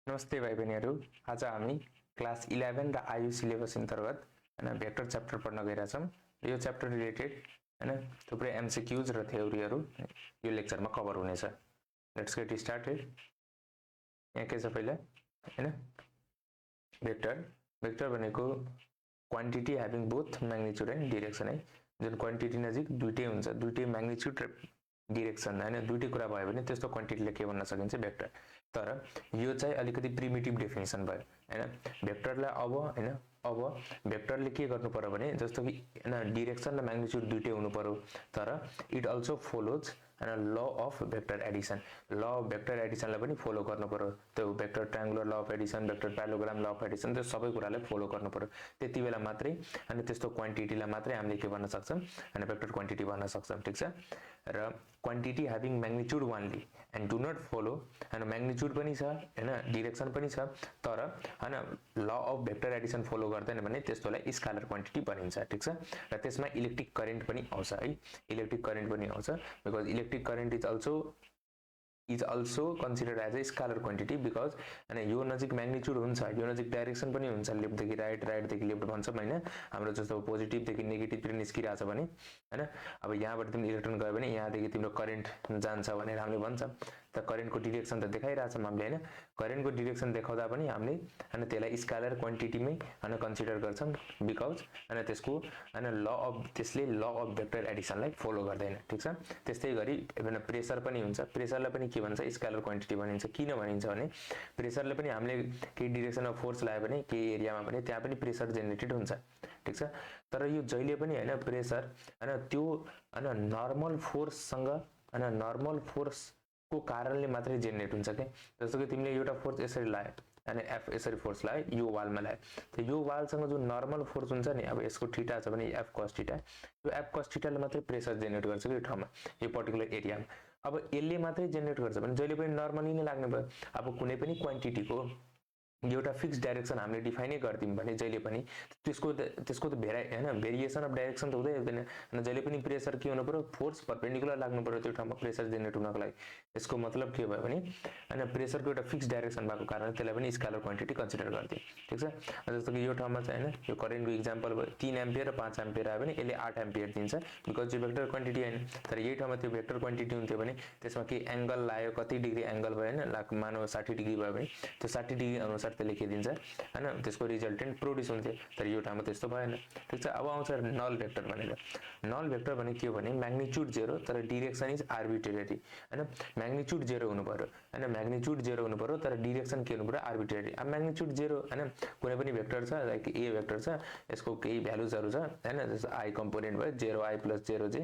नमस्ते भाइ बहिनीहरू। आज हामी क्लास 11 र आयु सिलेबस अन्तर्गत भेक्टर च्याप्टर पढ्न गइरहेछौँ। यो च्याप्टर रिलेटेड थुप्रै एमसिक्युज र थ्योरीहरू यो लेक्चरमा कभर हुनेछ। Let's get started. यहाँ के छ पहिला भेक्टर भेक्टर भनेको quantity having both magnitude and direction है। जुन क्वान्टिटी नजिक दुईटै हुन्छ, दुईटै म्याग्निट्युड र डिरेक्सन दुईटै कुरा भयो भने त्यस्तो क्वान्टिटीले के भन्न सकिन्छ भेक्टर। तर यो चाहिँ अलिकति प्रिमिटिभ डेफिनेसन भयो भेक्टरलाई अब भेक्टरले के गर्नु पर्यो भने जस्तो कि डिरेक्सन र म्याग्निट्युड दुईटै हुनु पर्यो। तर it also follows law of vector addition. Law of vector एडिसनलाई पनि फलो गर्नु पर्यो। त्यो vector triangular law of addition, vector parallelogram law of Edison, त्यो सबै कुरालाई फलो गर्नु पर्यो। त्यति बेला मात्रै त्यस्तो क्वान्टिटीलाई मात्रै हामीले के भन्न सक्छौँ भेक्टर क्वान्टिटी भन्न सक्छौँ। ठीक छ। र quantity having magnitude only and do not follow magnitude पनि छ डिरेक्सन पनि छ, तर ल अफ भेक्टर एडिसन फलो गर्दैन भने त्यस्तोलाई स्केलर क्वान्टिटी भनिन्छ। ठीक छ। र त्यसमा इलेक्ट्रिक करेन्ट पनि आउँछ है। इलेक्ट्रिक करेन्ट पनि आउँछ because electric current is also considered as a scalar quantity because यो नजिक म्याग्निट्युड हुन्छ, यो नजिक डाइरेक्सन पनि हुन्छ, लेफ्ट देखि राइट, राइट देखि लेफ्ट भन्छौँ हैन। हाम्रो जस्तो पोजिटिभ देखि नेगेटिभ तिर निस्किरहेछ भने अब यहाँबाट तिम्रो इलेक्ट्रोन गयो भने यहाँदेखि तिम्रो करेन्ट जान्छ भनेर हामीले भन्छौँ। त करेन्टको डिरेक्सन त देखाइरहेछौँ हामीले हैन। करेन्टको डिरेक्सन देखाउँदा पनि हामीले त्यसलाई स्केलर क्वान्टिटीमै कन्सिडर गर्छौँ बिकज त्यसको त्यसले ल अफ भेक्टर एडिसनलाई फलो गर्दैन। ठीक छ। त्यस्तै गरी प्रेसर पनि हुन्छ। प्रेसरलाई पनि के भन्छ स्केलर क्वान्टिटी भनिन्छ। किन भनिन्छ भने प्रेसरले पनि हामीले केही डिरेक्सनमा फोर्स लगायो भने केही एरियामा पनि त्यहाँ पनि प्रेसर जेनेरेटेड हुन्छ। ठीक छ। तर यो जहिले पनि प्रेसर त्यो नर्मल फोर्ससँग नर्मल फोर्सको कारणले मात्रै जेनेरेट हुन्छ के। जस्तो कि तिमीले एउटा फोर्स यसरी लायो एफ यसरी फोर्स लायो यो वालमा लायो, त यो वालसँग जो नर्मल फोर्स हुन्छ नि, अब यसको थीटा छ भने एफ कस थीटा, यो एफ कस थीटाले मात्रै प्रेसर जेनेरेट गर्छ कि यो ठाउँमा, यो पर्टिकुलर एरियामा। अब यसले मात्रै जेनेरेट गर्छ भने जहिले पनि नर्मली नै लाग्ने भयो। अब कुनै पनि क्वान्टिटीको एउटा फिक्स डाइरेक्सन हामीले डिफाइनै गर्दियौँ भने जहिले पनि त्यसको त भेरिएसन अफ डाइरेक्सन त हुँदै हुँदैन। जहिले पनि प्रेसर के हुनु पर्यो, फोर्स परपेन्डिकुलर लाग्नु पर्यो त्यो ठाउँमा प्रेसर जेनेरेट हुनको लागि। यसको मतलब के भयो भने प्रेसरको एउटा फिक्स डाइरेक्सन भएको कारण त्यसलाई पनि स्केलर क्वान्टिटी कन्सिडर गर्दियौँ। ठीक छ। जस्तो कि यो ठाउँमा चाहिँ यो करेन्टको इक्जाम्पल भयो, 3 एम्पियर र 5 एम्पियर आयो भने यसले 8 एम्पियर दिन्छ बिकज यो भेक्टर क्वान्टिटी हैन। तर यही ठाउँमा त्यो भेक्टर क्वान्टिटी हुन्थ्यो भने त्यसमा के एंगल लायो, कति डिग्री एंगल भयो हैन, मानव 60 डिग्री भयो भने त्यो 60 डिग्री अनुसार त्यसले के दिन्छ त्यसको रिजल्टेन्ट प्रोड्युस हुन्थ्यो। तर यो ठाउँमा त्यस्तो भएन। ठीक छ। अब आउँछ नल भेक्टर भनेर। नल भेक्टर भने के हो भने म्याग्निट्युड 0 तर डिरेक्सन इज आर्बिट्रेरी म्याग्निट्युड 0 हुनु पर्यो म्याग्निट्युड 0 हुनु पर्यो तर डिरेक्सन के हुनु पर्यो आर्बिट्रेरी। अब म्याग्निट्युड 0 कुनै पनि भेक्टर छ लाइक ए भेक्टर छ, यसको केही भ्यालुजहरु छ जस्तो आई कम्पोनेन्ट भयो 0i + 0j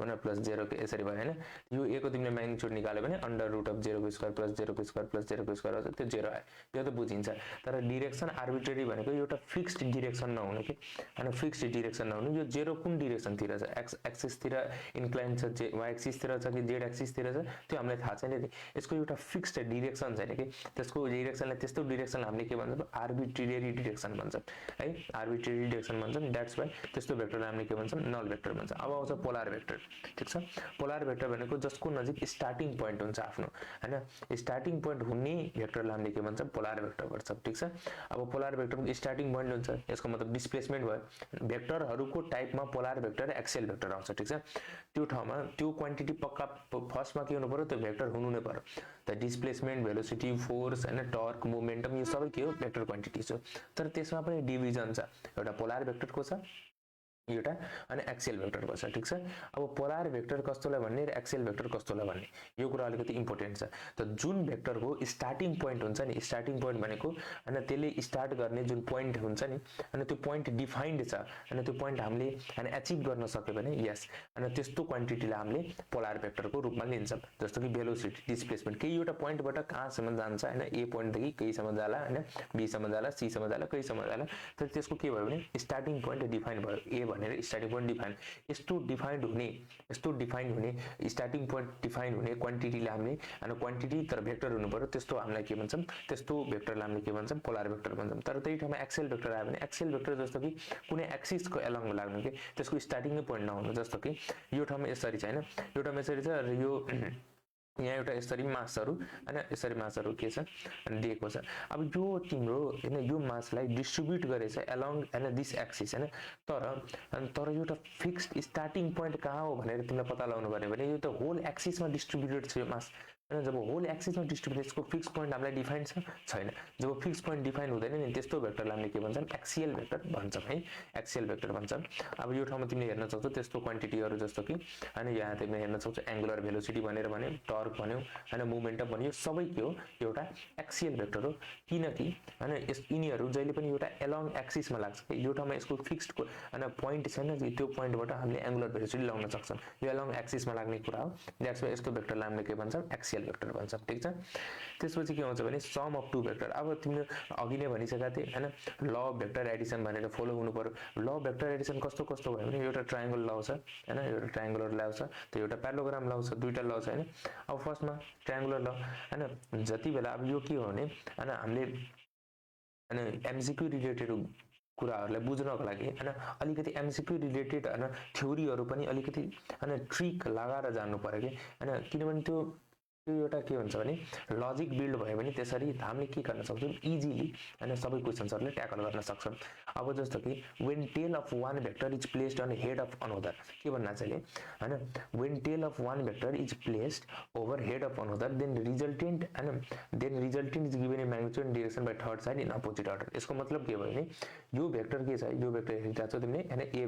1 + 0 के यसरी भयो यो ए को तिमीले म्याग्निट्युड निकाल्यो भने √0² + 0² + 0² आउँछ, त्यो 0 आयो, त्यो त बुझिन्छ। तर डिरेक्सन आर्बिट्रेरी भनेको एउटा फिक्स्ड डिरेक्सन नहुनु के फिक्स्ड डिरेक्सन नहुनु। यो 0 कुन डिरेक्सन तिर छ, एक्स एक्सिस तिर इन्क्लाइन छ, वाइ एक्सिस तिर छ कि जेड एक्सिस तिर छ, त्यो हामीलाई थाहा छैन नि। यसको एउटा फिक्स्ड डिरेक्सन छैन के। त्यसको डिरेक्सनलाई त्यस्तो डिरेक्सन हामीले के भन्छौँ आर्बिट्रेरी डिरेक्सन भन्छौँ है, आर्बिट्रेरी डिरेक्सन भन्छौँ। द्याट्स वाइ त्यस्तो भेक्टरलाई हामीले के भन्छौँ नल भेक्टर भन्छौँ। अब आउँछ पोलर भेक्टर। ठीक छ। पोलर भेक्टर भनेको जसको नजिक स्टार्टिङ पोइन्ट हुन्छ आफ्नो हैन, स्टार्टिङ पोइन्ट हुने भेक्टरलाई हामीले के भन्छौँ पोलर भेक्टर भन्छौँ। ठीक छ। अब पोलर भेक्टरको स्टार्टिङ पोइन्ट हुन्छ, यसको मतलब डिस्प्लेसमेन्ट भयो। भेक्टरहरूको टाइपमा पोलर भेक्टर र एक्सियल भेक्टर आउँछ। ठीक छ। त्यो ठाउँमा त्यो क्वान्टिटी पक्का फर्स्टमा के हुनु पर्यो, त्यो भेक्टर हुनु नै पर्यो। त डिस्प्लेसमेन्ट, भेलोसिटी, फोर्स हैन, टर्क, मोमेन्टम यो सबै के हो भेक्टर क्वान्टिटिज हो। तर त्यसमा पनि डिभिजन छ, एउटा पोलर भेक्टरको छ, एउटा एक्सियल भेक्टरको छ। ठीक छ। अब पोलर भेक्टर कस्तोलाई भन्ने र एक्सियल भेक्टर कस्तोलाई भन्ने यो कुरा अलिकति इम्पोर्टेन्ट छ। त जुन भेक्टरको स्टार्टिङ पोइन्ट हुन्छ नि, स्टार्टिङ पोइन्ट भनेको त्यसले स्टार्ट गर्ने जुन पोइन्ट हुन्छ नि त्यो पोइन्ट डिफाइन्ड छ त्यो पोइन्ट हामीले अचिभ गर्न सक्यो भने यस त्यस्तो क्वान्टिटीलाई हामीले पोलर भेक्टरको रूपमा लिन्छौँ। जस्तो कि भेलोसिटी, डिस्प्लेसमेन्ट केही एउटा पोइन्टबाट कहाँसम्म जान्छ ए पोइन्टदेखि केहीसम्म जाला बी सम्म जाला, सी सम्म जाला, कहीसम्म जाला, तर त्यसको के भयो भने स्टार्टिङ पोइन्ट डिफाइन भयो ए भनेर स्टार्टिङ पोइन्ट डिफाइन। यस्तो डिफाइन्ड हुने स्टार्टिङ पोइन्ट डिफाइन हुने क्वान्टिटीलाई हामीले क्वान्टिटी तर भेक्टर हुनु पर्यो, त्यस्तो हामीलाई के भन्छौँ, त्यस्तो भेक्टरलाई हामीले के भन्छौँ पोलर भेक्टर भन्छौँ। तर त्यही ठाउँमा एक्सियल भेक्टर आयो भने एक्सियल भेक्टर जस्तो कि कुनै एक्सिसको एलङमा लाग्नु के, त्यसको स्टार्टिङ नै पोइन्ट नहुनु। जस्तो कि यो ठाउँमा यसरी छ हैन, यो ठाउँमा यसरी छ र यो यहाँ एउटा यसरी मासहरु हैन यसरी मासहरु के छ अनि दिएको छ। अब यो तिम्रो हैन यो मासलाई डिस्ट्रिब्युट गरेछ अलोङ हैन दिस एक्सिस हैन तर एउटा फिक्स्ड स्टार्टिङ पोइन्ट कहाँ हो भनेर तिमीलाई पत्ता लगाउनु पर्ने भने यो त होल एक्सिसमा डिस्ट्रिब्युटेड छ यो मास हैन। जब होल एक्सिसमा डिस्ट्रिब्युटेड यसको फिक्स पोइन्ट हामीलाई डिफाइन छैन। जब फिक्स पोइन्ट डिफाइन हुँदैन नि त्यस्तो भेक्टरलाई हामीले के भन्छौं एक्सियल भेक्टर भन्छौं है एक्सियल भेक्टर भन्छौं। अब यो ठाउँमा तिमीले हेर्न सक्छौ त्यस्तो क्वान्टिटीहरु जस्तो कि हैन यहाँ तिमीले हेर्न सक्छौ एंगुलर भेलोसिटी भनेर भन्यो टर्क भन्यो हैन मोमेन्टम भन्यो सबै के हो एउटा एक्सियल भेक्टर हो किनकि हैन यिनीहरु जहिले पनि एउटा अलोङ एक्सिसमा लाग्छ। यो ठाउँमा यसको फिक्स्ड हैन पोइन्ट छैन त्यो पोइन्टबाट हामीले एंगुलर भेलोसिटी लगाउन सक्छौं। यो अलोङ एक्सिसमा लाग्ने कुरा हो। द्याट्स वाइ यस्तो भेक्टरलाई हामीले के भन्छौं एक्सियल भेक्टर भन्छौं ठीक छ। त्यसपछि के हुन्छ भने सम अफ टु भेक्टर। अब तिमीले अघि नै भनिसकेका थिए हैन ल अफ भेक्टर एडिसन भनेर फलो हुनु पर्यो। ल अफ भेक्टर एडिसन कस्तो कस्तो भयो भने एउटा ट्रायंगल ल आउँछ हैन एउटा ट्रायंगुलर ल आउँछ त्यो एउटा प्यारालोग्राम ल आउँछ दुईटा ल आउँछ हैन। अब फर्स्टमा ट्रायंगुलर ल हैन जति बेला अब यो के हो भने हैन हामीले हैन एमसीक्यू रिलेटेड कुराहरुलाई बुझ्नको लागि हैन अलिकति एमसीक्यू रिलेटेड हैन थ्योरीहरु पनि अलिकति हैन ट्रिक लगाएर जान्नु पर्यो के हैन किनभने त्यो एउटा के हुन्छ भने लजिक बिल्ड भयो भने त्यसरी हामीले के गर्न सक्छौं इजिली हैन सबै क्वेशन्सहरुले ट्याकल गर्न सक्छौं। अब जस्तो कि when tail of one vector is placed on head of another के भन्न चाहिए हैन when tail of one vector is placed over head of another then resultant is given in magnitude and direction by third side in opposite order. यसको मतलब के भयो भने यो भेक्टर के छ यो भेक्टर हेरिरहेको छ तिमीले हैन ए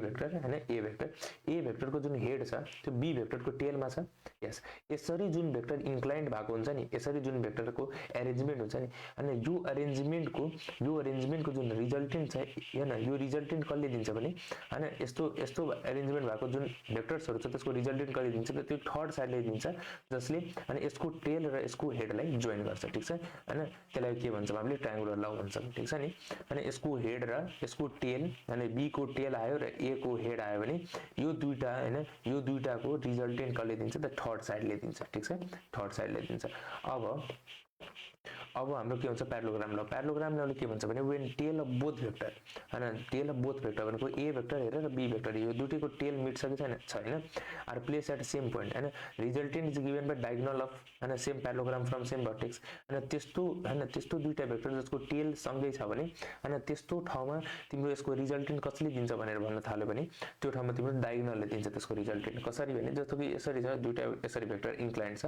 भेक्टरको जुन हेड छ त्यो बी भेक्टरको टेलमा छ। यस यसरी जुन भेक्टर इन्क्लाइन्ड भएको हुन्छ नि यसरी जुन भेक्टरको अरेन्जमेन्ट हुन्छ नि अनि यो अरेन्जमेन्टको जुन रिजल्टेन्ट छ हैन यो रिजल्टेन्ट कसले दिन्छ भने हैन यस्तो अरेन्जमेन्ट भएको जुन भेक्टर्सहरु छ त्यसको रिजल्टेन्ट कसले दिन्छ त त्यो थर्ड साइडले दिन्छ जसले अनि यसको टेल र यसको हेडलाई जोइन गर्छ ठीक छ हैन। त्यसलाई के भन्छौं हामीले ट्रायंगुलर ल भन्छौं ठीक छ नि। अनि यसको हेड र यसको टेल अनि बी को टेल आयो र ए को हेड आयो भने यो दुईटा हैन यो दुईटाको रिजल्टेन्ट कसले दिन्छ त थर्ड साइडले दिन्छ ठीक छ थर्ड साइडले दिन्छ। अब हाम्रो के हुन्छ प्यारालोग्राम लले के भन्छ भने when tail of both vector हैन टेल अफ बोथ भेक्टर भनेको ए भेक्टर हेरेर बी भेक्टर यो दुईटैको टेल मिट्छ कि छैन are place at same point हैन resultant is given by diagonal of हैन same parallelogram from same vertex हैन त्यस्तो दुईटा भेक्टर जसको टेल सँगै छ भने हैन त्यस्तो ठाउँमा तिम्रो यसको रिजल्टेन्ट कसले दिन्छ भनेर भन्न थाल्यो भने त्यो ठाउँमा तिम्रो डायगोनलले दिन्छ त्यसको रिजल्टेन्ट कसरी भने जस्तो कि यसरी छ दुईटा यसरी भेक्टर इन्क्लाइन्ड छ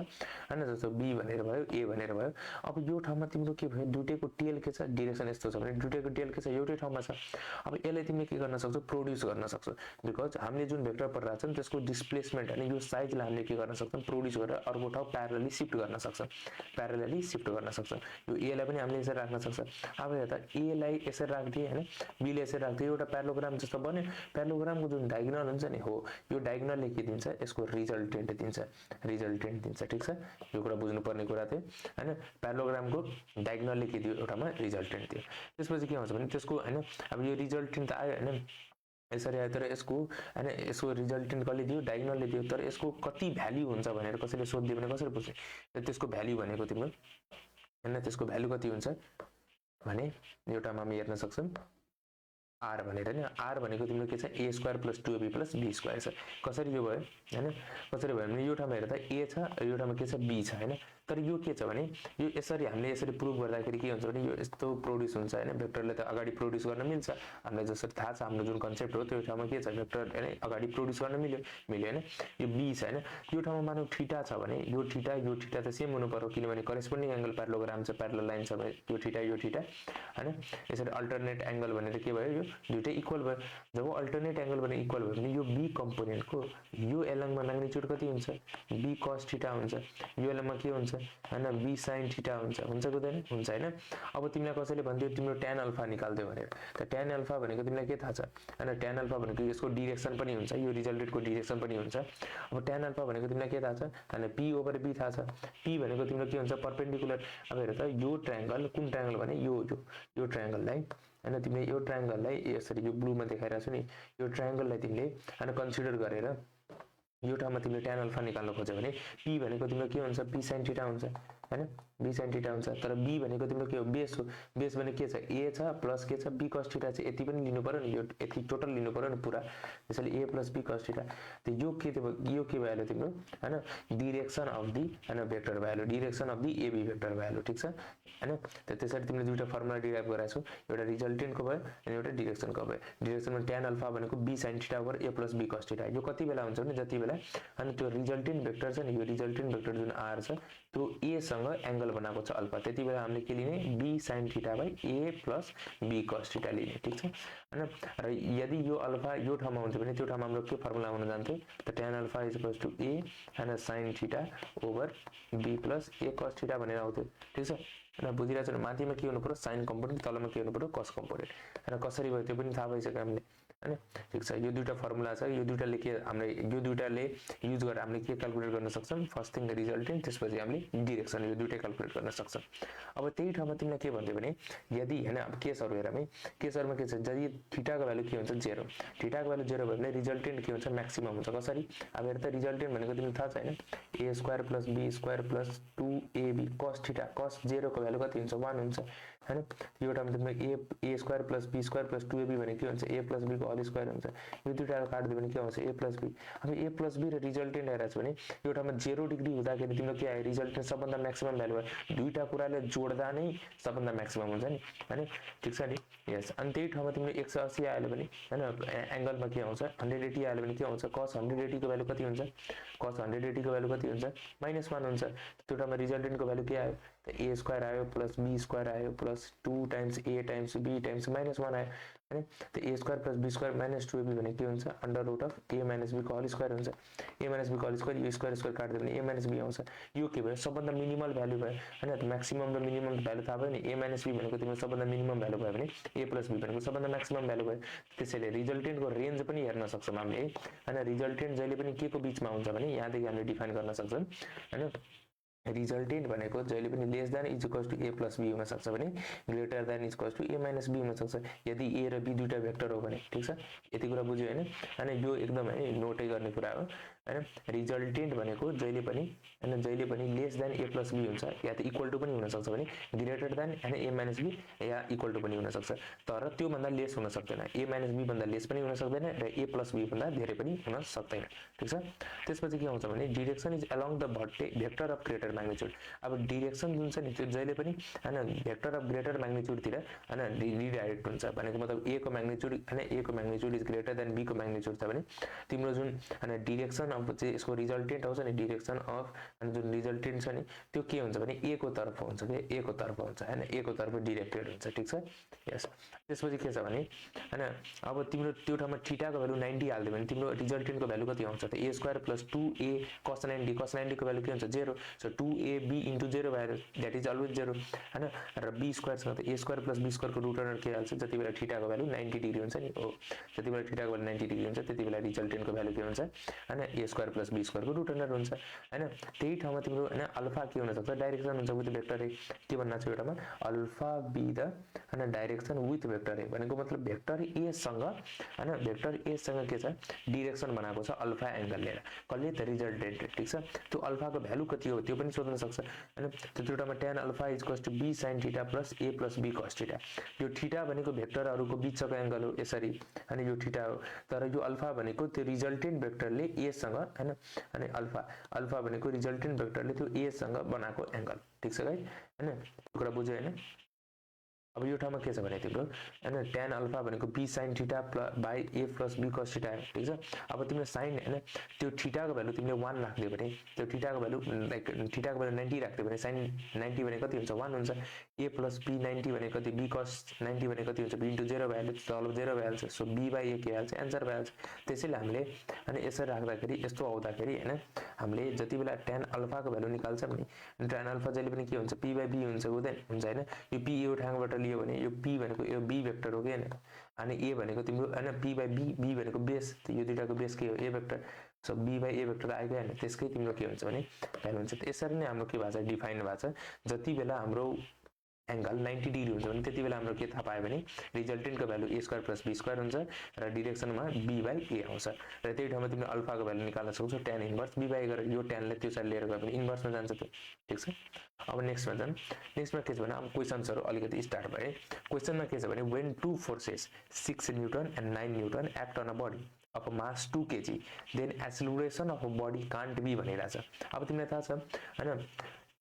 हैन जस्तो बी भनेर भयो ए भनेर भयो। अब यो ठाउँमा तिम्रो के भयो दुईटैको टेल के छ डाइरेक्सन यस्तो छ भने दुईटैको टेल के छ एउटै ठाउँमा छ। अब यसले तिमीले के गर्न सक्छौ प्रोड्युस गर्न सक्छौ बिकज हामीले जुन भेक्टर पढिरहेको छ त्यसको डिस्प्लेसमेन्ट अनि यो साइजलाई हामीले के गर्न सक्छौं प्रोड्युस गरेर अर्को ठाउँ प्यारलली शिफ्ट गर्न सक्छौं। यो ए लाई पनि हामीले यसरी राख्न सक्छौं। अब हेर्दा ए लाई यसरी राख्दिए हैन बी लाई यसरी राख्दिए एउटा प्यारालोग्राम जस्तो बन्यो। प्यारालोग्रामको जुन डायगोनल हुन्छ नि हो यो डायगोनलले के दिन्छ यसको रिजल्टेन्ट दिन्छ ठीक छ। यो कुरा बुझ्नु पर्ने कुरा थियो हैन प्यारालोग्रामको डायगोनलले के दियो एउटामा रिजल्टेन्ट दियो। त्यसपछि के हुन्छ भने त्यसको हैन अब यो रिजल्टेन्ट त आयो हैन यसरी आयो तर यसको हैन यसको रिजल्टेन्ट कसले दियो डायगोनलले दियो तर यसको कति भ्यालु हुन्छ भनेर कसैले सोध्दियो भने कसरी बुझ्ने त्यसको भ्यालु भनेको तिम्रो हैन त्यसको भ्यालु कति हुन्छ भने एउटामा हामी हेर्न सक्छौं r भनेर नि r भनेको तिम्रो के छ a square plus 2ab plus b square छ। कसरी यो भयो हैन कसरी भयो भने यो ठाउँमा हेर्दा a छ यो ठाउँमा के छ b छ हैन तर यो के छ भने यो यसरी हामीले यसरी प्रुभ गर्दाखेरि के हुन्छ भने यो यस्तो प्रोड्युस हुन्छ हैन भेक्टरले त अगाडि प्रोड्युस गर्न मिल्छ हामीलाई जसरी थाहा छ हाम्रो जुन कन्सेप्ट हो त्यो ठाउँमा के छ भेक्टर हैन अगाडि प्रोड्युस गर्न मिल्यो हैन यो b छ हैन यो ठाउँमा मानौ थीटा छ भने यो थीटा त सेम हुनु पर्यो किनभने करेस्पोन्डिङ एंगल प्यारालोग्राम छ प्यारलल लाइन छ भने यो थीटा हैन यसरी अल्टरनेट एंगल भनेर के भयो यो दुईटै इक्वल भयो। जब अल्टरनेट एंगल भने इक्वल भयो भने यो b कम्पोनेन्टको यो एलङमा म्याग्निट्युड कति हुन्छ b cos थीटा हुन्छ यो एलङमा के हुन्छ हैन b sin थीटा हुन्छ हुँदैन हुन्छ हैन। अब तिमीलाई कसैले भन्दियो तिम्रो tan अल्फा निकाल्दियो भनेर त tan अल्फा भनेको तिमीलाई के थाहा छ हैन tan अल्फा भनेको यसको डाइरेक्सन पनि हुन्छ यो रिजल्टेन्टको डाइरेक्सन पनि हुन्छ। अब tan अल्फा भनेको तिमीलाई के थाहा छ हैन p ओभर b थाहा छ p भनेको तिम्रो के हुन्छ परपेन्डिकुलर। अब हेर त यो ट्रायंगल कुन ट्रायंगल भने यो ट्रायंगललाई हैन तिमीले यो ट्रायंगललाई यसरी यो ब्लूमा देखाइराछु नि यो ट्रायंगललाई तिमीले हैन कन्सिडर गरेर यो ठाउँमा तिमीले tan अल्फा निकाल्न खोज्यो भने p भनेको तिम्रो के हुन्छ p sin थीटा हुन्छ हैन b sin थीटा हुन्छ तर b भनेको तिम्रो के हो बेस हो बेस भने के छ a छ प्लस के छ b cos थीटा चाहिँ यति पनि लिनु पर्यो नि यो यति टोटल लिनु पर्यो नि पुरा त्यसैले a plus b cos theta त यो के भ्यालु तिम्रो हैन डाइरेक्सन अफ दी हैन vector value direction of the ab vector value ठीक छ हैन त त्यसरी तिमीले दुईटा फर्मुला डिराइभ गराछौ एउटा रिजल्टेन्टको भयो अनि एउटा डाइरेक्सनको भयो डाइरेक्सनमा tan अल्फा भनेको b sin theta over a plus b cos theta यो कति बेला हुन्छ भने जति बेला अनि त्यो रिजल्टेन्ट भेक्टर छ नि यो रिजल्टेन्ट भेक्टर जुन r छ त्यो a सँग एंगल बनाएको छ अल्फा त्यति बेला हामीले के लिने b sin theta by a plus b cos theta लिने ठीक छ हैन र यदि यो अल्फा यो ठाउँमा हुन्छ भने त्यो ठाउँमा हाम्रो के फर्मुला हुन जान्थ्यो त tan alpha is equals to a हैन sin theta over b plus a cos theta भनेर आउँथ्यो ठीक छ हैन बुझिरहेछ भने माथिमा के हुनु पर्यो sin कम्पोनेन्ट तलमा के हुनु पर्यो cos कम्पोनेन्ट हैन कसरी भयो त्यो पनि थाहा भइसक्यो हामीले हैन ठीक छ यो दुईटा फर्मुला छ यो दुईटाले के हामीले यो दुईटाले युज गरेर हामीले के क्याल्कुलेट गर्न सक्छौं फर्स्ट थिङ रिजल्टेन्ट त्यसपछि हामीले डाइरेक्सन यो दुईटै क्याल्कुलेट गर्न सक्छौं अब त्यही ठाउँमा तिमीलाई के भन्थे भने यदि हैन अब केसहरु हेरौँ है केसहरुमा के छ यदि थीटाको भ्यालु के हुन्छ 0 थीटाको भ्यालु 0 भयो भने रिजल्टेन्ट के हुन्छ म्याक्सिमम हुन्छ कसरी अब हेर त रिजल्टेन्ट भनेको तिमीलाई थाहा छ हैन a square plus b square plus 2ab cos theta cos 0 को भ्यालु कति हुन्छ 1 हुन्छ हैन यो ठाउँमा तिमीले a square plus b square plus 2ab भने के हुन्छ a प्लस b को होल स्क्वायर हुन्छ यो दुईटाको काट्दियो भने के आउँछ a प्लस b अब a प्लस b र रिजल्टेन्ट हेरेछ भने यो ठाउँमा 0 डिग्री हुँदाखेरि तिम्रो के आयो रिजल्टेन्ट सबभन्दा म्याक्सिमम भ्यालु हो दुईटा कुराले जोड्दा नै सबभन्दा म्याक्सिमम हुन्छ नि हैन ठीक छ नि यस अनि त्यही ठाउँमा तिमीले 180 आयो भने हैन एंगलमा के आउँछ 180 आयो भने के आउँछ cos 180 को भ्यालु कति हुन्छ cos 180 को भ्यालु कति हुन्छ -1 हुन्छ त्यो ठाउँमा रिजल्टेन्टको भ्यालु के आयो त a स्क्वायर आयो प्लस b स्क्वायर आयो plus 2 times a times b times -1 आयो हैन त a square plus b square minus 2ab भने के हुन्छ under root of a minus b को होल स्क्वायर हुन्छ a माइनस b को होल स्क्वायर यो स्क्वायर स्क्वायर काट्दियो भने a माइनस b आउँछ यो के भयो सबभन्दा मिनिमल भ्यालु भयो हैन म्याक्सिमम र मिनिमम भ्यालु थाहा भयो नि a माइनस b भनेको तिम्रो सबभन्दा मिनिमम भ्यालु भयो भने a प्लस b भनेको सबभन्दा म्याक्सिमम भ्यालु भयो त्यसैले रिजल्टेन्टको रेन्ज पनि हेर्न सक्छौं हामीले हैन रिजल्टेन्ट जहिले पनि के को बीचमा हुन्छ भने यहाँदेखि हामीले डिफाइन गर्न सक्छौं हैन रिजल्टेन्ट भनेको जहिले पनि less than is equals to a plus b हुन सक्छ भने greater than is equals to a minus b हुन सक्छ यदि a र b दुईटा भेक्टर हो भने ठीक छ यति कुरा बुझ्यो हैन हैन यो एकदम है नोटै गर्ने कुरा हो हैन रिजल्टेन्ट भनेको जहिले पनि less then a plus b हुन्छ या त इक्वल टु पनि हुन सक्छ भने ग्रेटर देन हैन a माइनस b या इक्वल टु पनि हुन सक्छ तर त्यो भन्दा लेस हुन सक्दैन a माइनस b भन्दा लेस पनि हुन सक्दैन र a प्लस b भन्दा धेरै पनि हुन सक्दैन ठीक छ त्यसपछि के आउँछ भने direction is along the vector of greater magnitude अब डाइरेक्सन जुन छ नि त्यो जहिले पनि हैन भेक्टर अफ ग्रेटर मैग्नीट्यूड तिर हैन रिडाइरेक्ट हुन्छ भनेको मतलब a को मैग्नीट्यूड हैन a को magnitude is greater than b को मैग्नीट्यूड छ भने तिम्रो जुन हैन डाइरेक्सन अफ चाहिँ यसको रिजल्टेन्ट आउँछ नि डाइरेक्सन अफ अनि जुन रिजल्टेन्ट छ नि त्यो के हुन्छ भने a को तर्फ हुन्छ के a को तर्फ हुन्छ हैन a को तर्फ डाइरेक्टेड हुन्छ ठीक छ यस त्यसपछि के छ भने हैन अब तिम्रो त्यो ठाउँमा थीटा को भ्यालु 90 हाल्दियो भने तिम्रो रिजल्टेन्ट को भ्यालु कति आउँछ त a square plus 2a cos 90 को भ्यालु के हुन्छ 0 सो 2ab into 0 भएर दैट इज अलवेज 0 हैन र b स्क्वायर सँग त a square plus b square को रुट अंडर के हाल्छ जति बेला थीटा को भ्यालु 90 डिग्री हुन्छ नि हो जति बेला थीटा को भ्यालु 90 डिग्री हुन्छ त्यति बेला रिजल्टेन्ट को भ्यालु के हुन्छ हैन a square plus b square को रुट अंडर हुन्छ हैन त्यही ठाउँमा तिम्रो हैन अल्फा के हुन सक्छ डाइरेक्सन हुन्छ विथ भेक्टर a के भन्न छ एउटामा अल्फा बी द हैन डाइरेक्सन विथ भेक्टर a भनेको मतलब भेक्टर a सँग हैन भेक्टर a सँग के छ डाइरेक्सन बनाएको छ अल्फा एंगल लिएर कसले त रिजल्टेन्ट ठीक छ त्यो अल्फा को भ्यालु कति हो त्यो पनि सोध्न सक्छ हैन त्यो ठाउँमा tan alpha is equals to b sin theta plus a plus b cos theta यो थीटा भनेको भेक्टरहरुको बीचको एंगल हो यसरी हैन यो थीटा हो तर यो अल्फा भनेको त्यो रिजल्टेन्ट भेक्टरले a सँग हैन अनि अल्फा भनेको रिजल्टेन्ट भेक्टरले त्यो a सँग बनाएको एंगल ठीक छ गाइस हैन कुरा बुझ्यो हैन अब यो ठाउँमा के छ भने तिम्रो हैन tan अल्फा भनेको b sin theta by a plus b cos theta ठीक छ अब तिम्रो sin हैन त्यो थीटा को भ्यालु तिमीले 1 राख्दियो भने त्यो थीटा को भ्यालु लाइक थीटा को भ्यालु 90 राख्दियो भने sin 90 भने कति हुन्छ 1 हुन्छ a प्लस b 90 भने कति b cos 90 भने कति हुन्छ b इन्टु 0 भइहाल्छ तल 0 भइहाल्छ सो b बाइ a के भइहाल्छ आन्सर भइहाल्छ त्यसैले हामीले हैन यसरी राख्दाखेरि यस्तो आउँदाखेरि हैन हामीले जति बेला tan अल्फा को भ्यालु निकाल्छौं नि tan अल्फा जहिले पनि के हुन्छ p बाइ b हुन्छ हुँदैन हुन्छ हैन यो p यो ठाउँबाट लियो भने यो p भनेको यो b भेक्टर हो के हैन अनि a भनेको तिम्रो हैन p बाइ b भनेको बेस यो दुईटाको बेस के हो a vector so b by a vector आएको हैन त्यसकै तिम्रो के हुन्छ भने भ्यालु हुन्छ त्यसरी नै हाम्रो के भएको छ डिफाइन भएको छ जति बेला हाम्रो एंगल 90 डिग्री हुन्छ भने त्यति बेला हाम्रो के थाहा पायो भने रिजल्टेन्टको value a square plus b square हुन्छ र डिरेक्सनमा b बाइ a आउँछ र त्यही ठाउँमा तिमीले अल्फाको भ्यालु निकाल्न सक्छौ tan इन्भर्स b बाइ गरेर यो tanलाई त्यो साइड लिएर गए पनि इन्भर्समा जान्छ त्यो ठीक छ। अब नेक्स्टमा जान। नेक्स्टमा के छ भने अब क्वेशन्सहरु अलिकति स्टार्ट भए। क्वेशनमा के छ भने when two forces 6 Newton and 9 Newton act on a body of a mass 2 kg then acceleration of a body can't be भनिरहेछ। अब तिमीलाई थाहा छ हैन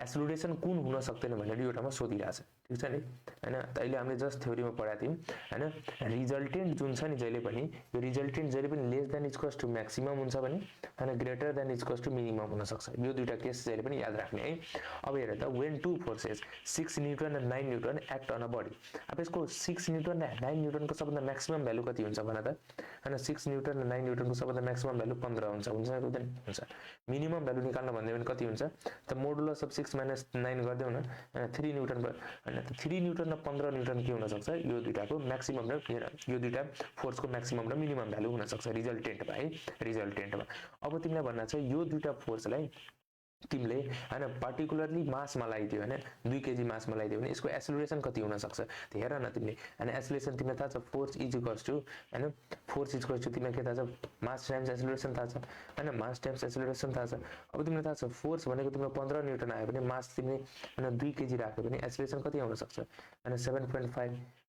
एक्सेलरेसन कुन हुन सक्दैन भनेर यो ठाउँमा सोधिरहेछ ठीक छ नि हैन। अहिले हामीले जस्ट थ्योरीमा पढाएको थियौं हैन रिजल्टेन्ट जुन छ नि जहिले पनि यो रिजल्टेन्ट जहिले पनि less than equals to maximum हुन्छ भने हैन greater than equals to minimum हुन सक्छ। यो दुईटा केस जहिले पनि याद राख्ने है। अब हेर त when two forces 6 newton and 9 newton act on a body. अब यसको 6 न्यूटन र 9 न्यूटनको सबभन्दा म्याक्सिमम भ्यालु कति हुन्छ भन त हैन 6 न्यूटन र 9 न्यूटनको सबभन्दा म्याक्सिमम भ्यालु 15 हुन्छ हुँदैन हुन्छ। मिनिमम भ्यालु निकाल्न भन्दै भने कति हुन्छ त मोडुलस अफ 6 माइनस 9 गर्दियौ न 3 न्यूटन हैन 3 न्यूटन र 15 न्यूटन के हुन सक्छ यो दुईटाको म्याक्सिमम र यो दुईटा फोर्सको म्याक्सिमम र मिनिमम भ्यालु हुन सक्छ रिजल्टेन्टमा है रिजल्टेन्टमा। अब तिमीलाई भन्न छ यो दुईटा फोर्सलाई तिमीले हैन पार्टिकुलरली मासमा लगाइदियो हैन 2 केजी मासमा लगाइदियो भने यसको एक्सेलरेसन कति हुन सक्छ त हेर न तिमीले हैन एक्सेलरेसन तिमीलाई थाहा छ फोर्स इज इक्वल्स टु हैन फोर्स इज इक्वल्स टु तिमीलाई के थाहा छ मास टाइम्स एक्सेलरेसन थाहा छ हैन मास टाइम्स एक्सेलरेसन थाहा छ। अब तिमीलाई थाहा छ फोर्स भनेको तिम्रो 15 न्यूटन आयो भने मास तिमीले हैन 2 केजी राख्यो भने एक्सेलरेसन कति आउन सक्छ हैन 7.5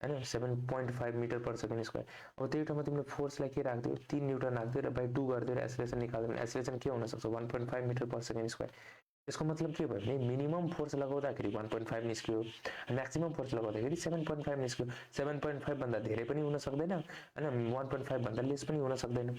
हैन 7.5 मिटर पर सेकेन्ड स्क्वायर। अब त्यही ठाउँमा तिमीले फोर्सलाई के राख्दियो 3 न्यूटन राख्दियो र बाइ 2 गर्दियो र एक्सेलरेसन निकाल्दियो भने एक्सेलरेसन के हुन सक्छ 1.5 मिटर पर सेकेन्ड स्क्वायर। यसको मतलब के भयो भने मिनिमम फोर्स लगाउँदाखेरि 1.5 निस्क्यो म्याक्सिमम फोर्स लगाउँदाखेरि 7.5 निस्क्यो। 7.5 भन्दा धेरै पनि हुन सक्दैन हैन 1.5 भन्दा लेस पनि हुन सक्दैन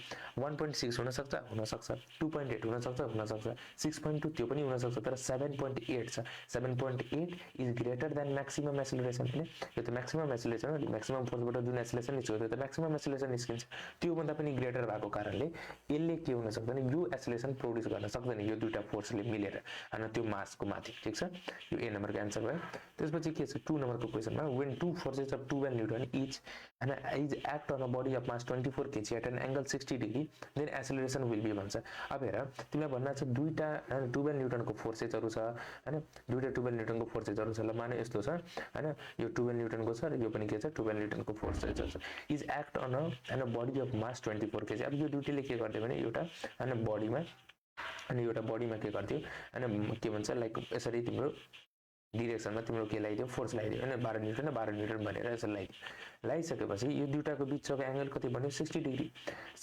1.6 हुन सक्छ 2.8 हुन सक्छ 6.2 त्यो पनि हुन सक्छ तर 7.8 छ 7.8 is greater than maximum acceleration हैन। यो त म्याक्सिमम एक्सेलरेसन हो म्याक्सिमम फोर्सबाट जुन एक्सेलरेसन निस्क्यो त्यो त म्याक्सिमम एक्सेलरेसन निस्किन्छ त्यो भन्दा पनि ग्रेटर भएको कारणले यसले के हुन सक्दैन यो एक्सेलरेसन प्रोड्युस गर्न सक्दैन यो दुईटा फोर्सले मिलेर हैन त्यो मासको माथि ठीक छ। यो ए नम्बरको आन्सर भयो। त्यसपछि के छ 2 नम्बरको क्वेशनमा when two forces of 12 Newton each and is act on a body of mass 24 kg at an angle 60 degree then acceleration will be भन्छ। अब हेर तिमीलाई भन्न छ दुईटा 12 न्यूटनको फोर्सेसहरु छ हैन दुईटा 12 न्यूटनको फोर्सेसहरु छ ल माने यस्तो छ हैन यो 12 न्यूटनको छ र यो पनि के छ 12 न्यूटनको फोर्सेस छ is act on a body of mass 24 kg। अब यो दुईटैले के गर्दै भने एउटा हैन बडीमा अनि एउटा बडीमा के गर्थ्यो हैन के भन्छ लाइक यसरी तिम्रो डिरेक्सनमा तिम्रो के लगाइदियो फोर्स लगाइदियो हैन 12 न्यूटन र 12 न्यूटन भनेर यसरी लगाइसकेपछि यो दुईटाको बीचको एंगल कति भन्यो 60 डिग्री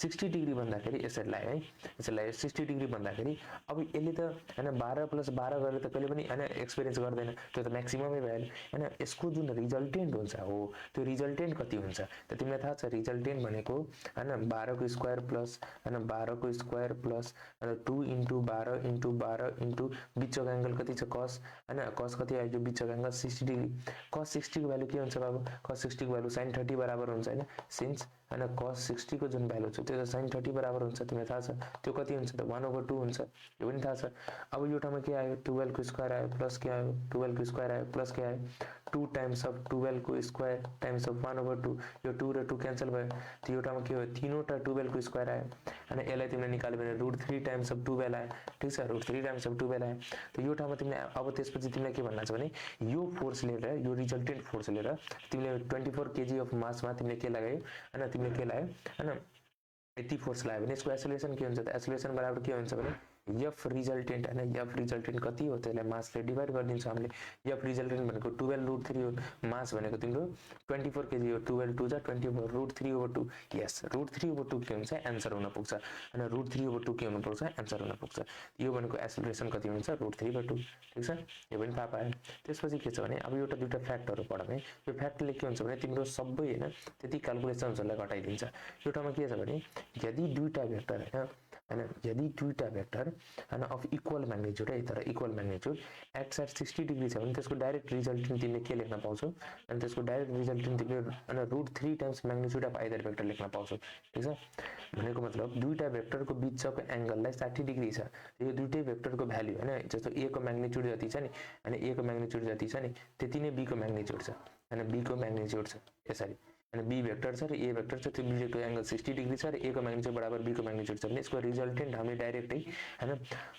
60 डिग्री भन्दाखेरि यसरी लाग्यो है यसरी लाग्यो 60 डिग्री भन्दाखेरि अब यसले त हैन 12 प्लस 12 गरेर त कहिले पनि हैन एक्सपिरियन्स गर्दैन त्यो त म्याक्सिममै भयो हैन। यसको जुन रिजल्टेन्ट हुन्छ हो त्यो रिजल्टेन्ट कति हुन्छ त तिमीलाई थाहा छ रिजल्टेन्ट भनेको हैन 12 को स्क्वायर प्लस हैन 12 को स्क्वायर प्लस 2 * 12 * 12 * बीचको एंगल कति छ cos हैन cos कति आयो यो बीचको एंगल 60 डिग्री cos 60 को भ्यालु के हुन्छ बाबु cos 60 को भ्यालु sin 30 बराबर हुन्छ हैन सिन्स हैन cos 60 को जुन भ्यालु छ त्यो त sin 30 बराबर हुन्छ तिमीलाई थाहा छ त्यो कति हुन्छ त 1/2 हुन्छ यो पनि थाहा छ। अब यो ठाउँमा के आयो 12 को स्क्वायर आयो प्लस के आयो 12 को स्क्वायर आयो प्लस के आयो 2 टाइम्स अफ 12 को स्क्वायर टाइम्स अफ 1/2 यो 2 र 2 क्यान्सल भयो त्यो यो ठाउँमा के हो तीनोटा 12 को स्क्वायर आयो हैन यसलाई तिमीले निकाल्यो भने √3 टाइम्स अफ 12 आयो ठीक छ √3 टाइम्स अफ 12 आयो त यो ठाउँमा तिमीले अब त्यसपछि तिमीले के भन्न छ भने यो फोर्स लिएर यो रिजल्टेन्ट फोर्स लिएर तिमीले 24 केजी अफ मासमा तिमीले के लगायो हैन तिमीले के लगायो हैन यति फोर्स लगायो भने यसको एक्सेलरेसन के हुन्छ त एक्सेलरेसन बराबर के हुन्छ भने f रिजल्टेन्ट हैन f रिजल्टेन्ट कति हो त्यसलाई मासले डिभाइड गर्दिन्छ हामीले f रिजल्टेन्ट भनेको 12√3 हो मास भनेको तिम्रो 24 केजी हो 12 2 जा 24 √3/2 यस √3/2 के हुन्छ आन्सर हुन पुग्छ हैन √3/2 के हुन पुग्छ आन्सर हुन पुग्छ। यो भनेको एक्सेलरेसन कति हुन्छ √3/2 ठीक छ यो पनि थाहा पाए। त्यसपछि के छ भने अब एउटा दुईटा फ्याक्टहरु पढौँ है यो फ्याक्टले के हुन्छ भने तिम्रो सबै हैन त्यति क्याल्कुलेसन्सहरुलाई घटाइदिन्छ। यो ठाउँमा के छ भने यदि दुईटा भेक्टर हैन यदि दुईटा भेक्टर हैन अफ इक्वल म्याग्निट्युड है तर equal magnitude acts at 60 degree छ भने त्यसको डाइरेक्ट रिजल्टेन्ट तिमीले के लेख्न पाउँछौ अनि त्यसको डाइरेक्ट रिजल्टेन्ट तिमीले हैन √3 times magnitude of either vector लेख्न पाउँछौ ठीक छ। भनेको मतलब दुईटा भेक्टरको बीचको एंगललाई 60 डिग्री छ यो दुईटै भेक्टरको भ्यालु हैन जस्तो a को म्याग्निट्युड जति छ नि हैन a को म्याग्निट्युड जति छ नि त्यति नै b को म्याग्निट्युड छ हैन b को म्याग्निट्युड छ यसरी अनि बी भेक्टर छ र ए भेक्टर छ, त्यो दुईटैको एंगल 60 डिग्री छ र ए को म्याग्निट्युड बराबर बी को म्याग्निट्युड छ भने यसको रिजल्टेन्ट हामीले डाइरेक्टै हैन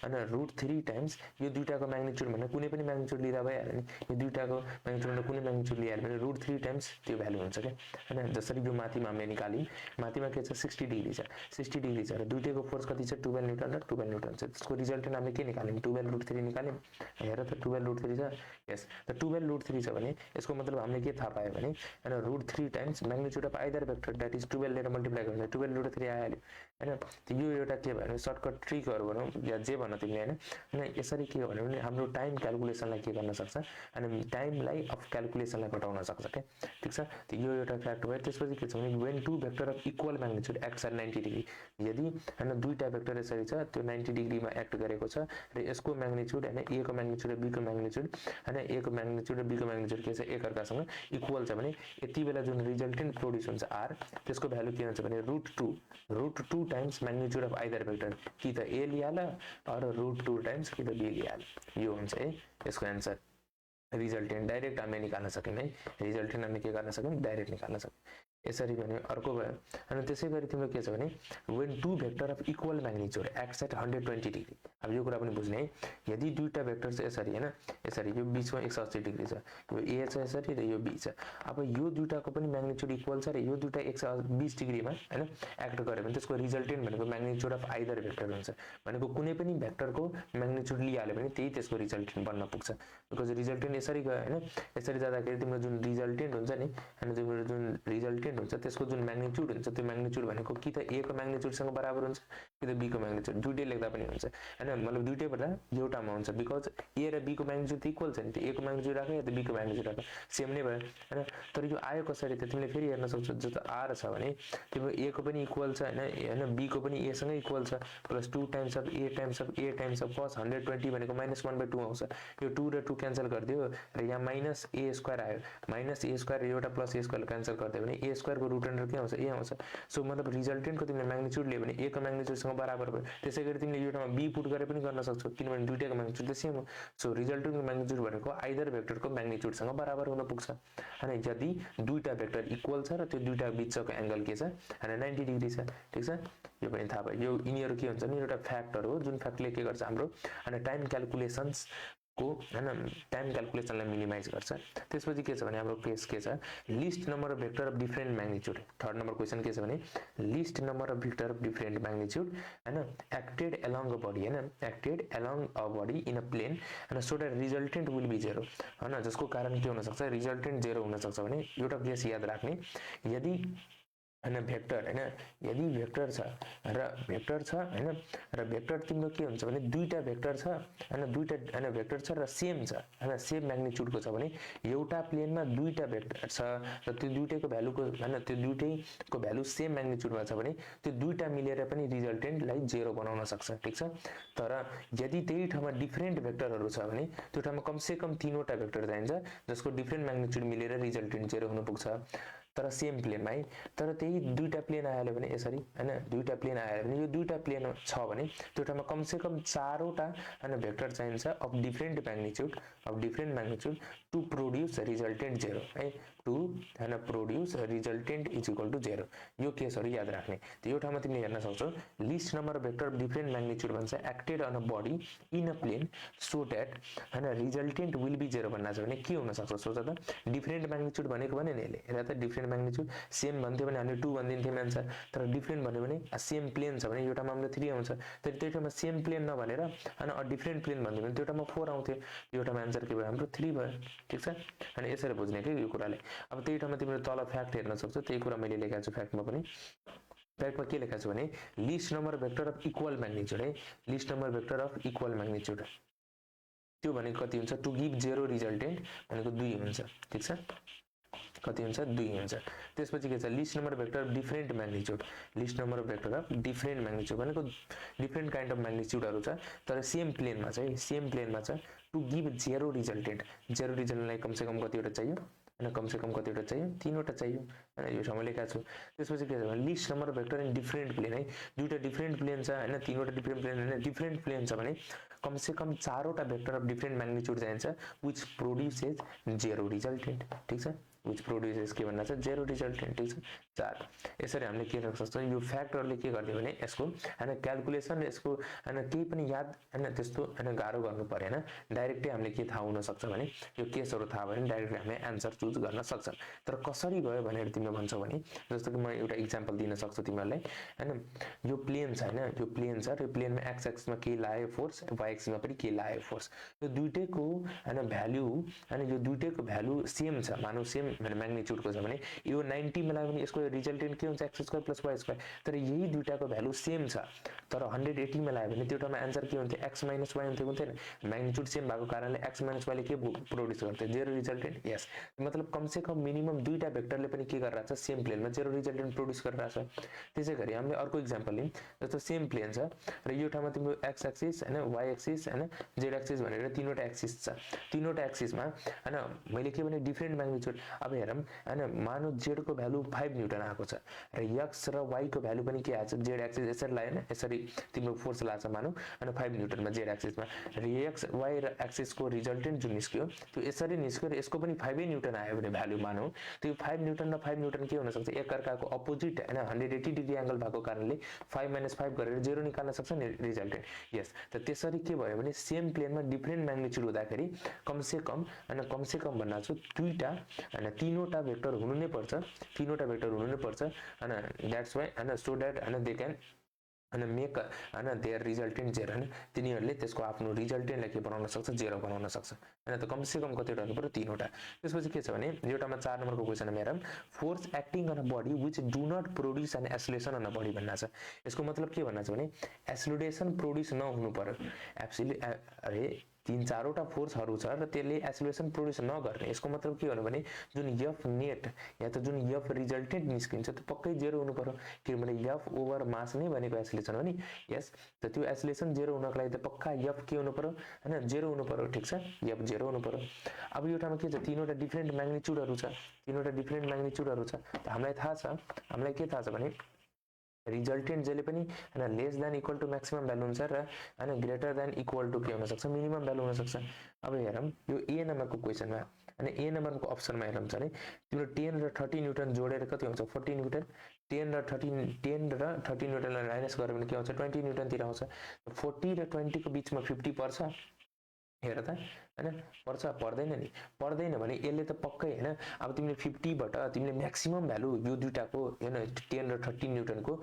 हैन √3 टाइम्स यो दुईटाको म्याग्निट्युड भने कुनै पनि म्याग्निट्युड लिँदा भइहाल्यो नि, यो दुईटाको म्याग्निट्युड कुनै म्याग्निट्युड लिइहाल्यो भने √3 टाइम्स त्यो भ्यालु हुन्छ के हैन। जसरी यो माथिमा हामीले निकाल्यौं, माथिमा के छ 60 डिग्री छ, 60 डिग्री छ र दुईटैको फोर्स कति छ 12 न्यूटन र 12 न्यूटन छ। त्यसको रिजल्टेन्ट हामीले के निकाल्यौं 12√3 निकाल्यौं। हेर त 12√3 छ, यस त 12√3 छ भने यसको मतलब हामीले के थाहा पायो भने हैन √3 times magnitude of either vector that is 12 लिएर मल्टिप्लाई गर्दा 12√3 आइहाल्यो हैन। त यो एउटा के भयो भने सर्टकट ट्रिकहरु भनौं या जे भन्न तिमीले हैन। अनि यसरी के हो भने हाम्रो टाइम क्याल्कुलेसनलाई के गर्न सक्छ अनि टाइमलाई अफ क्याल्कुलेसनलाई घटाउन सक्छ के, ठीक छ। त यो एउटा फ्याक्ट भयो। त्यसपछि के छ भने when two vector of equal magnitude act at 90 degree, यदि हैन दुईटा भेक्टर यसरी छ त्यो 90 डिग्रीमा एक्ट गरेको छ र यसको म्याग्निट्युड हैन ए को म्याग्निट्युड र बी को म्याग्निट्युड हैन ए को म्याग्निट्युड र बी को म्याग्निट्युड के छ एकअर्कासँग इक्वल छ भने यति बेला जुन रिजल्टेन्ट प्रोड्युस हुन्छ आर त्यसको भ्यालु के हुन्छ भने √2 times magnitude of either vector, कि त ए लिहाल्यो अर √2 टाइम्स कि त बी लिहाल्यो। यो हुन्छ यसको आन्सर। रिजल्टेन्ट डाइरेक्ट हामीले निकाल्न सक्यौं है, रिजल्टेन्ट हामीले के गर्न सक्यौं डाइरेक्ट निकाल्न सक्यौं। यसरी भने अर्को भयो। अनि त्यसैगरी तिम्रो के छ भने when two vector of equal magnitude act at 120 degree. अब यो कुरा पनि बुझ्ने है, यदि दुईटा भेक्टर चाहिँ यसरी हैन यसरी यो बीचमा 180 डिग्री छ, यो ए छ यसरी र यो बी छ। अब यो दुईटाको पनि म्याग्निट्युड इक्वल छ र यो दुईटा 120 डिग्रीमा हैन एक्ट गर्यो भने त्यसको रिजल्टेन्ट भनेको म्याग्निट्युड अफ आइदर भेक्टर हुन्छ। भनेको कुनै पनि भेक्टरको म्याग्निट्युड लिइहाल्यो भने त्यही त्यसको रिजल्टेन्ट बन्न पुग्छ। बिकज रिजल्टेन्ट यसरी गयो हैन, यसरी जाँदाखेरि तिम्रो जुन रिजल्टेन्ट हुन्छ नि हैन तिम्रो जुन रिजल्टेन्ट हुन्छ त्यसको जुन म्याग्निट्युड हुन्छ त्यो म्याग्निट्युड भनेको कि त ए को म्याग्निट्युडसँग बराबर हुन्छ कि त बी को म्याग्निट्युड, दुईटै लेख्दा पनि हुन्छ हैन। मतलब दुईटै भन्दा एउटामा हुन्छ बिकज ए र बी को म्याग्निट्युड इक्वल छ नि, त ए को म्याग्निट्युड राख्यो या त बी को म्याग्निट्युड राख्यो सेम नै भयो हैन। तर यो आयो कसरी त तिमीले फेरि हेर्न सक्छौ, जस्तो आर छ भने तिम्रो ए को पनि इक्वल छ हैन बी को पनि ए सँगै इक्वल छ plus 2 times of A times of A times of cos 120 भनेको -1/2 आउँछ। यो 2 र 2 क्यान्सल गरिदियो र यहाँ माइनस ए स्क्वायर आयो, माइनस ए स्क्वायर एउटा प्लस ए स्क्वायर क्यान्सल गरिदियो भने ए स्क्वायर को रुट अन्डर के आउँछ ए आउँछ। सो मतलब रिजल्टेन्ट को तिमीले म्याग्निट्युड लियो भने ए को म्याग्निट्युडसँग बराबर भयो। त्यसैगरी तिमीले एउटामा बी पुट गरे पनि गर्न सक्छौ किनभने दुईटाको म्याग्निट्युड त सेम हो। सो रिजल्टेन्टको म्याग्निट्युड भनेको आइदर भेक्टरको म्याग्निट्युडसँग बराबर हुन पुग्छ हैन। यदि दुईटा भेक्टर इक्वल छ र त्यो दुईटा बीचको एंगल के छ हैन 90 डिग्री छ, ठीक छ। यो पनि थाहा भयो। यो यिनीहरु के हुन्छ नि एउटा फ्याक्टर हो जुन फ्याक्टले के गर्छ हाम्रो हैन टाइम क्याल्कुलेसन्स को हैन टाइम क्याल्कुलेसनलाई मिनिमाइज गर्छ। त्यसपछि के छ भने हाम्रो केस के छ list number of vector of different magnitude. Third number question के छ भने list number of vector of different magnitude हैन एक्टेड अलोंग अ बडी हैन acted along a body in a plane हैन so that resultant will be 0 हैन। जसको कारण के हुन सक्छ रिजल्टेन्ट 0 हुन सक्छ भने एउटा केस याद राख्ने, यदि हैन भेक्टर हैन यदि भेक्टर छ हैन र भेक्टर तिम्रो के हुन्छ भने दुईटा भेक्टर छ हैन दुईटा हैन भेक्टर छ र सेम छ हैन सेम म्याग्निट्युडको छ भने एउटा प्लेनमा दुईटा भेक्टर छ र त्यो दुईटैको भ्यालुको हैन त्यो दुईटैको भ्यालु सेम म्याग्निट्युडमा छ भने त्यो दुईटा मिलेर पनि रिजल्टेन्टलाई 0 बनाउन सक्छ, ठीक छ। तर यदि त्यही ठाउँमा डिफरेन्ट भेक्टरहरु छ भने त्यो ठाउँमा कम से कम 3 वटा भेक्टर चाहिन्छ जसको डिफरेन्ट म्याग्निट्युड मिलेर रिजल्टेन्ट 0 हुन पुग्छ तर सेम प्लेनमा है। तर त्यही दुईटा प्लेन आयो भने यसरी हैन दुईटा प्लेन आयो भने यो दुईटा प्लेन छ भने त्यो ठाउँमा कम से कम 4 वटा हैन भेक्टर चाहिन्छ of different magnitude to produce resultant 0 है। टु हैन produce resultant is equal to 0। यो केसहरु याद राख्ने। त यो ठाउँमा तिमीले हेर्न सक्छौ list number of vector of different magnitude भन्छ acted on a body in a plane so that हैन रिजल्टेन्ट विल बी 0 भन्ना छ भने के हुन सक्छ सोच त। डिफरेन्ट म्याग्निट्युड भनेको भने यसले हेर त डिफरेन्ट म्याग्निट्युड सेम भन्थ्यो भने हामीले 2 भनिदिन्थ्यौं आन्सर। तर डिफरेन्ट भन्यो भने सेम प्लेन छ भने एउटामा हाम्रो 3 आउँछ। तर त्यो ठाउँमा सेम प्लेन नभनेर हैन अ डिफरेन्ट प्लेन भन्यो भने त्यो ठाउँमा 4 आउँथ्यो। एउटामा आन्सर के भयो हाम्रो 3 भयो, ठीक छ। अनि यसरी बुझ्ने के यो कुराले। अब त्यही ठाउँमा तिम्रो तल फ्याक्ट हेर्न सक्छौ, त्यही कुरा मैले लेखेको छु फ्याक्टमा पनि। फ्याक्टमा के लेखेको छु भने list number vector of equal magnitude है list number vector of equal magnitude त्यो भनेको कति हुन्छ टु गिभ 0 रिजल्टेन्ट भनेको 2 हुन्छ, ठीक छ। कति हुन्छ 2 हुन्छ। त्यसपछि के छ list number vector of different magnitude list number of vector of different magnitude भनेको डिफरेन्ट काइन्ड अफ म्याग्निट्युडहरु छ तर सेम प्लेनमा छ टु गिभ 0 रिजल्टेन्ट। 0 रिजल्टेन्टलाई कम से कम कतिवटा चाहियो हैन कम से कम कतिवटा चाहियो 3 वटा चाहियो हैन। यो ठाउँमा लेखेको छु। त्यसपछि के छ भने list number of vector in different plane है दुईटा डिफरेन्ट प्लेन छ हैन 3 वटा डिफरेन्ट प्लेन हैन डिफरेन्ट प्लेन छ भने कम से कम 4 वटा भेक्टर अफ डिफरेन्ट म्याग्निट्युड चाहिन्छ व्हिच प्रोड्युसेस 0 रिजल्टेन्ट, ठीक छ। विच प्रोड्युसेस के भन्ना छ जेरो रिजल्टेन्ट ठीक छ 4 यसरी हामीले के गर्न सक्छौं यो फ्याक्टरले के गर्दियो भने यसको हैन क्याल्कुलेसन यसको हैन केही पनि याद हैन त्यस्तो हैन गाह्रो गर्नु परेन डाइरेक्टली हामीले के थाहा हुन सक्छ भने यो केसहरु थाहा भयो भने डाइरेक्टली हामीले आन्सर चुज गर्न सक्छौं तर कसरी भयो भनेर तिमीले भन्छौ भने जस्तो कि म एउटा एक्जाम्पल दिन सक्छु तिमीलाई हैन यो प्लेन छ हैन यो प्लेन छ र प्लेनमा एक्स एक्सिस मा के लाग्यो फोर्स वाई एक्सिस मा पनि के लाग्यो फोर्स यो दुईटैको हैन भ्यालु हैन यो दुईटैको भ्यालु सेम छ मानौ सेम म्याग्निट्युडको छ भने यो 90 मा लाग्यो भने यसको रिजल्टेन्ट के हुन्छ x square plus y square तर यही दुईटाको भ्यालु सेम छ तर 180 मा लाग्यो भने त्योटामा आन्सर के हुन्थ्यो x माइनस y हुन्थ्यो हुन्थेन म्याग्निट्युड सेम भएको कारणले x माइनस y ले के प्रोड्युस गर्थ्यो जेरो रिजल्टेन्ट यस मतलब कम से कम मिनिमम दुईटा भेक्टरले पनि के गरिरहेछ सेम प्लेनमा जेरो रिजल्टेन्ट प्रोड्युस गरिरहेछ त्यसैगरी हामीले अर्को एक्जाम्पल लियौं जस्तो सेम प्लेन छ र यो ठाउँमा तिम्रो x एक्सिस हैन y एक्सिस हैन z एक्सिस भनेर तीनवटा एक्सिस छ तीनवटा एक्सिसमा हैन मैले के भने डिफरेन्ट म्याग्निट्युड अब हेरौं हैन मानो z को भ्यालु 5 न्यूटन आएको छ र x र y को भ्यालु पनि के आछ z एक्सिस यसरी लाग्यो हैन यसरी तिम्रो फोर्स लाग्छ मानौ हैन 5 न्यूटनमा z एक्सिसमा र x y र एक्सिस को रिजल्टेन्ट जुन निस्क्यो त्यो यसरी निस्क्यो र यसको पनि 5 न्यूटन आयो भने भ्यालु मानौ त्यो 5 न्यूटन र 5 न्यूटन के हुन सक्छ एक अर्काको अपोजिट हैन 180 डिग्री एंगल भएको कारणले 5 - 5 गरेर जेरो निकाल्न सक्छ नि रिजल्टेन्ट यस त त्यसरी के भयो भने सेम प्लेनमा डिफरेन्ट म्याग्निट्युड हुँदाखेरि कम से कम भन्ना छु दुईटा हैन तीनवटा भेक्टर हुनु नै पर्छ तीनवटा भेक्टर हुनु नै पर्छ हैन दैट्स व्हाई हैन सो दैट हैन दे क्यान हैन मेक हैन देयर रिजल्टेन्ट जेरो हैन तिनीहरुले त्यसको आफ्नो रिजल्टेन्टलाई के बनाउन सक्छ जेरो बनाउन सक्छ हैन त कम से कम कतिवटा हुनु पर्यो तीनवटा त्यसपछि के छ भने एउटामा 4 नम्बरको क्वेशनमा हेरौं force acting on a body which do not produce an acceleration on a body भन्ना छ यसको मतलब के भन्ना छ भने एक्सेलरेसन प्रोड्युस नहुनु पर्यो एब्सोल्युट अरे तीन चारवटा फोर्सहरु छ र त्यसले एक्सेलरेसन प्रोड्युस नगर्ने यसको मतलब के हो भने जुन f नेट या त जुन f रिजल्टेन्ट निस्किन्छ त्यो पक्कै जेरो हुनु पर्यो किनभने f ओभर मास नै भनेको एक्सेलरेसन हो नि यस त त्यो एक्सेलरेसन जेरो हुनको लागि त पक्का f के हुनु पर्यो हैन जेरो हुनु पर्यो ठीक छ f जेरो हुनु पर्यो अब यो ठाउँमा के छ तीनवटा डिफरेन्ट म्याग्निट्युडहरु छ तीनवटा डिफरेन्ट म्याग्निट्युडहरु छ त हामीलाई थाहा छ हामीलाई के थाहा छ भने रिजल्टेन्ट जहिले पनि हैन less than equal to maximum value हुन्छ र हैन ग्रेटर देन इक्वल टु के हुन सक्छ मिनिमम भ्यालु हुन सक्छ अब हेरौं यो ए नम्बरको क्वेशनमा हैन ए नम्बरको अप्सनमा हेरौं छ नि तिम्रो 10 र 30 न्यूटन जोडेर कति हुन्छ 40 न्यूटन 10 र 30 न्यूटनलाई माइनस गर्यो भने के आउँछ 20 न्यूटन तिर आउँछ 40 र 20 को बीचमा 50 पर्छ हेर त हैन पर्दैन नि पर्दैन भने यसले त पक्कै हैन अब तिमीले 50 बाट तिमीले म्याक्सिमम भ्यालु यो दुईटाको हैन 10 र 30 न्यूटनको